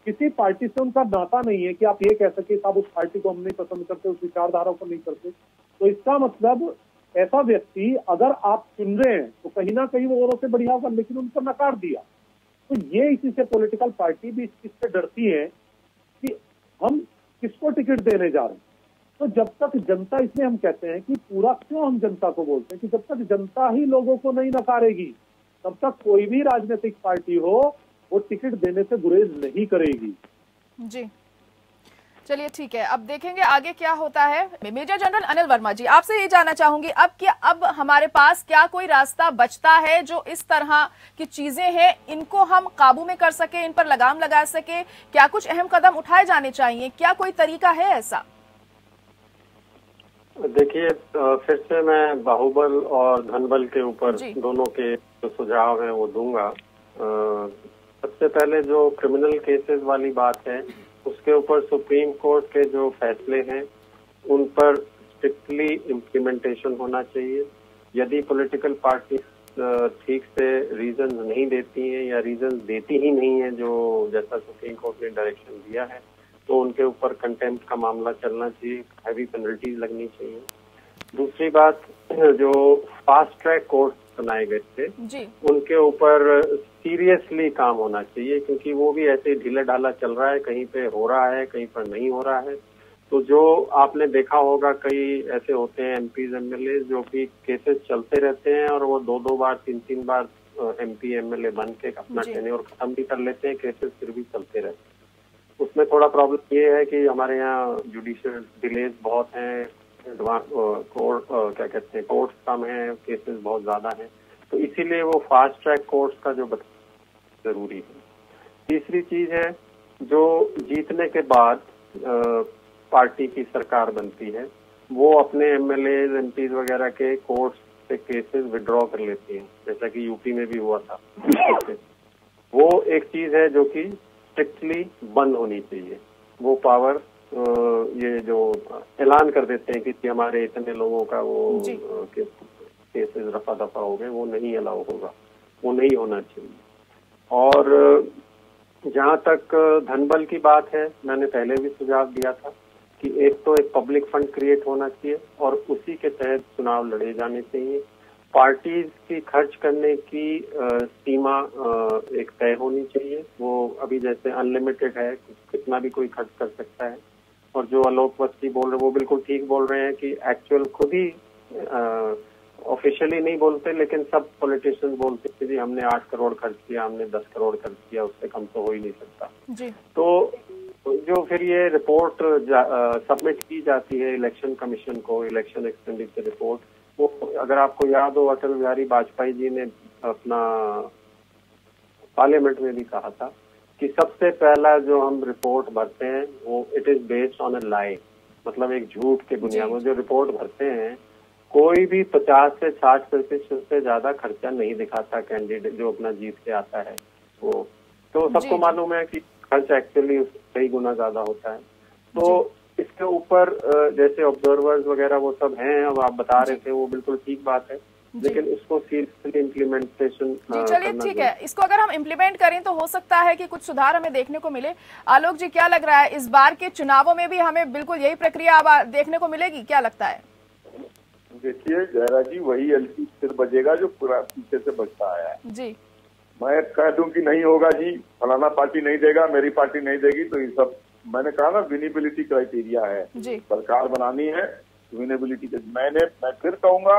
किसी पार्टी से उनका नाता नहीं है कि आप ये कह सके साहब उस पार्टी को हम नहीं पसंद करते, उस विचारधारा को नहीं करते। तो इसका मतलब ऐसा व्यक्ति अगर आप चुन रहे हैं तो कहीं ना कहीं वो औरों से बढ़िया होगा, लेकिन उनको नकार दिया। तो ये इसी से पॉलिटिकल पार्टी भी इस चीज से डरती है कि हम किसको टिकट देने जा रहे हैं। तो जब तक जनता, इसलिए हम कहते हैं कि पूरा क्यों हम जनता को बोलते हैं कि जब तक जनता ही लोगों को नहीं नकारेगी तब तक कोई भी राजनीतिक पार्टी हो वो टिकट देने से गुरेज नहीं करेगी। जी चलिए ठीक है, अब देखेंगे आगे क्या होता है। मेजर जनरल अनिल वर्मा जी, आपसे ये जानना चाहूंगी अब हमारे पास क्या कोई रास्ता बचता है जो इस तरह की चीजें हैं इनको हम काबू में कर सके, इन पर लगाम लगा सके? क्या कुछ अहम कदम उठाए जाने चाहिए? क्या कोई तरीका है ऐसा? देखिए फिर से मैं बाहुबल और धनबल के ऊपर दोनों के जो सुझाव हैं वो दूंगा। सबसे पहले जो क्रिमिनल केसेस वाली बात है उसके ऊपर सुप्रीम कोर्ट के जो फैसले हैं उन पर स्ट्रिक्टली इम्प्लीमेंटेशन होना चाहिए। यदि पॉलिटिकल पार्टी ठीक से रीजन नहीं देती हैं या रीजन देती ही नहीं है जो जैसा सुप्रीम कोर्ट ने डायरेक्शन दिया है तो उनके ऊपर कंटेम्प्ट का मामला चलना चाहिए, हैवी पेनल्टीज लगनी चाहिए। दूसरी बात, जो फास्ट ट्रैक कोर्ट बनाए गए थे उनके ऊपर सीरियसली काम होना चाहिए, क्योंकि वो भी ऐसे ढीला ढाला चल रहा है, कहीं पे हो रहा है कहीं पर नहीं हो रहा है। तो जो आपने देखा होगा कई ऐसे होते हैं एमपीज एमएलए जो कि केसेस चलते रहते हैं और वो 2-2 बार 3-3 बार एमपी एमएलए बन के अपना टेन्योर खत्म भी कर लेते हैं, केसेस फिर भी चलते रहते हैं। उसमें थोड़ा प्रॉब्लम ये है कि हमारे यहाँ जुडिशियल डिलेज बहुत हैं, कोर्ट क्या कहते हैं कोर्ट्स कम है, केसेस बहुत ज्यादा हैं, तो इसीलिए वो फास्ट ट्रैक कोर्ट्स का जो जरूरी है। तीसरी चीज है, जो जीतने के बाद पार्टी की सरकार बनती है वो अपने एमएलए एमपीज वगैरह के कोर्ट्स से केसेस विड्रॉ कर लेती है, जैसा कि यूपी में भी हुआ था। वो एक चीज है जो कि स्ट्रिक्टली बंद होनी चाहिए। वो पावर ये जो ऐलान कर देते हैं कि हमारे इतने लोगों का वो केसेस रफा दफा हो गए, वो नहीं अलाउ होगा, वो नहीं होना चाहिए। और जहाँ तक धनबल की बात है, मैंने पहले भी सुझाव दिया था कि एक तो एक पब्लिक फंड क्रिएट होना चाहिए और उसी के तहत चुनाव लड़े जाने चाहिए। पार्टीज की खर्च करने की सीमा एक तय होनी चाहिए। वो अभी जैसे अनलिमिटेड है, कितना भी कोई खर्च कर सकता है। और जो आलोक वस्ती बोल रहे हैं वो बिल्कुल ठीक बोल रहे हैं कि एक्चुअल खुद ही ऑफिशियली नहीं बोलते, लेकिन सब पॉलिटिशियंस बोलते हैं कि हमने 8 करोड़ खर्च किया, हमने 10 करोड़ खर्च किया, उससे कम तो हो ही नहीं सकता। जी। तो जो फिर ये रिपोर्ट सबमिट की जाती है इलेक्शन कमीशन को, इलेक्शन एक्सपेंडिचर रिपोर्ट, वो अगर आपको याद हो अटल बिहारी वाजपेयी जी ने अपना पार्लियामेंट में भी कहा था कि सबसे पहला जो हम रिपोर्ट भरते हैं वो it is based on a lie, मतलब एक झूठ के बुनियाद में जो रिपोर्ट भरते हैं कोई भी 50 से 60% से ज्यादा खर्चा नहीं दिखाता कैंडिडेट जो अपना जीत के आता है वो। तो सबको मालूम है कि खर्च एक्चुअली कई गुना ज्यादा होता है। तो इसके ऊपर जैसे ऑब्जर्वर्स वगैरह वो सब हैं, अब आप बता रहे थे वो बिल्कुल ठीक बात है, लेकिन इसको सीरियसली इम्प्लीमेंटेशन चलिए ठीक है, इसको अगर हम इम्प्लीमेंट करें तो हो सकता है कि कुछ सुधार हमें देखने को मिले। आलोक जी, क्या लग रहा है इस बार के चुनावों में भी हमें बिल्कुल यही प्रक्रिया अब देखने को मिलेगी, क्या लगता है? देखिए जयरा जी, वही एलपी फिर बजेगा जो पूरा पीछे से बजता आया है जी। मैं कह दूं कि नहीं होगा जी, फलाना पार्टी नहीं देगा, मेरी पार्टी नहीं देगी, तो ये सब मैंने कहा ना विनेबिलिटी क्राइटेरिया है जी। सरकार बनानी है विनेबिलिटी के। मैं फिर कहूंगा,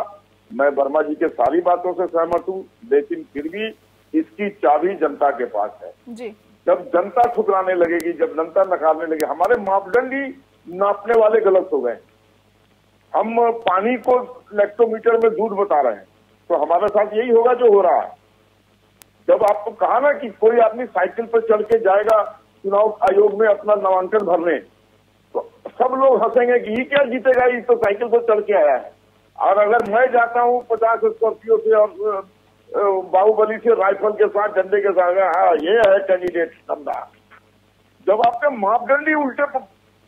मैं वर्मा जी के सारी बातों से सहमत हूँ, लेकिन फिर भी इसकी चाबी जनता के पास है जी। जब जनता ठुकराने लगेगी, जब जनता नकारने लगेगी, हमारे मापदंड ही नापने वाले गलत हो गए। हम पानी को लेक्टोमीटर में दूध बता रहे हैं, तो हमारे साथ यही होगा जो हो रहा है। जब आपको कहा ना कि कोई आदमी साइकिल पर चढ़ के जाएगा चुनाव आयोग में अपना नामांकन भरने, तो सब लोग हंसेंगे कि ये क्या जीतेगा, ये तो साइकिल पर चढ़ के आया है। और अगर मैं जाता हूँ 50 स्कॉर्पियो से और बाहुबली से राइफल के साथ डंडे के साथ, हाँ ये है कैंडिडेट समझा। जब आपके मापदंड ही उल्टे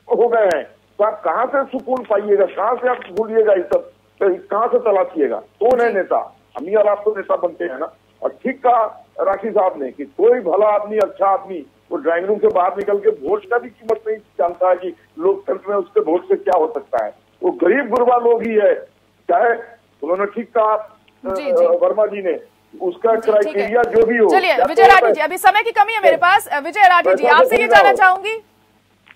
हो गए हैं तो आप कहाँ से सुकून पाइएगा, कहाँ से आप भूलिएगा, इस सब कहाँ से तलाशिएगा? कौन है नेता? हम ही और आप तो नेता बनते हैं ना। और ठीक कहा राखी साहब ने कि कोई भला आदमी, अच्छा आदमी वो ड्राइंग रूम से बाहर निकल के वोट का भी कीमत नहीं जानता है कि लोकतंत्र में उसके वोट से क्या हो सकता है। वो गरीब गुरबा लोग ही है, चाहे उन्होंने ठीक कहा वर्मा जी ने, उसका क्राइटेरिया जो भी हो। चलिए विजय राठी जी, अभी समय की कमी है मेरे पास। विजय राठी जी, आपसे ये जानना चाहूंगी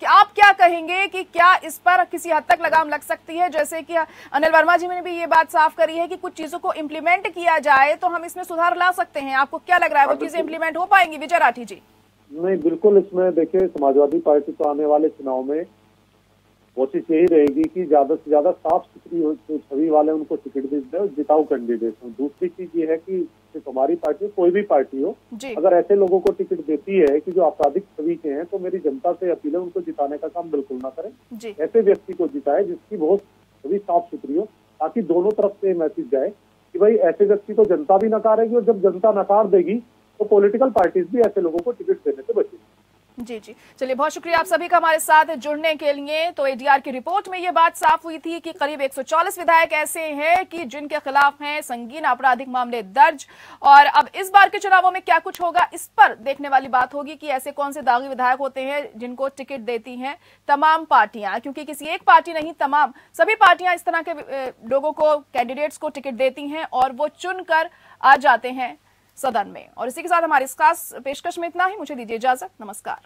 कि आप क्या कहेंगे कि क्या इस पर किसी हद तक लगाम लग सकती है? जैसे कि अनिल वर्मा जी ने भी ये बात साफ करी है कि कुछ चीजों को इम्प्लीमेंट किया जाए तो हम इसमें सुधार ला सकते हैं। आपको क्या लग रहा है वो चीजें इम्प्लीमेंट हो पाएंगी? विजय राठी जी। नहीं, बिल्कुल। इसमें देखिए, समाजवादी पार्टी तो आने वाले चुनाव में कोशिश यही रहेगी कि ज्यादा से ज्यादा साफ सुथरी छवि वाले उनको टिकट दे, जिताऊ कैंडिडेट हो। दूसरी चीज ये है कि हमारी पार्टी कोई भी पार्टी हो, अगर ऐसे लोगों को टिकट देती है कि जो आपराधिक छवि के हैं, तो मेरी जनता से अपील है उनको जिताने का काम बिल्कुल ना करें। ऐसे व्यक्ति को जिताए जिसकी बहुत छवि साफ सुथरी हो, ताकि दोनों तरफ से मैसेज जाए कि भाई ऐसे व्यक्ति को जनता भी नकारेगी, और जब जनता नकार देगी तो पॉलिटिकल पार्टीज भी ऐसे लोगों को टिकट देने से बचेगी। जी जी, चलिए बहुत शुक्रिया आप सभी का हमारे साथ जुड़ने के लिए। तो एडीआर की रिपोर्ट में ये बात साफ हुई थी कि करीब 140 विधायक ऐसे हैं कि जिनके खिलाफ हैं संगीन आपराधिक मामले दर्ज। और अब इस बार के चुनावों में क्या कुछ होगा, इस पर देखने वाली बात होगी कि ऐसे कौन से दागी विधायक होते हैं जिनको टिकट देती हैं तमाम पार्टियां, क्योंकि किसी एक पार्टी नहीं, तमाम सभी पार्टियां इस तरह के लोगों को, कैंडिडेट्स को टिकट देती हैं और वो चुनकर आ जाते हैं सदन में। और इसी के साथ हमारी इस खास पेशकश में इतना ही। मुझे दीजिए इजाजत, नमस्कार।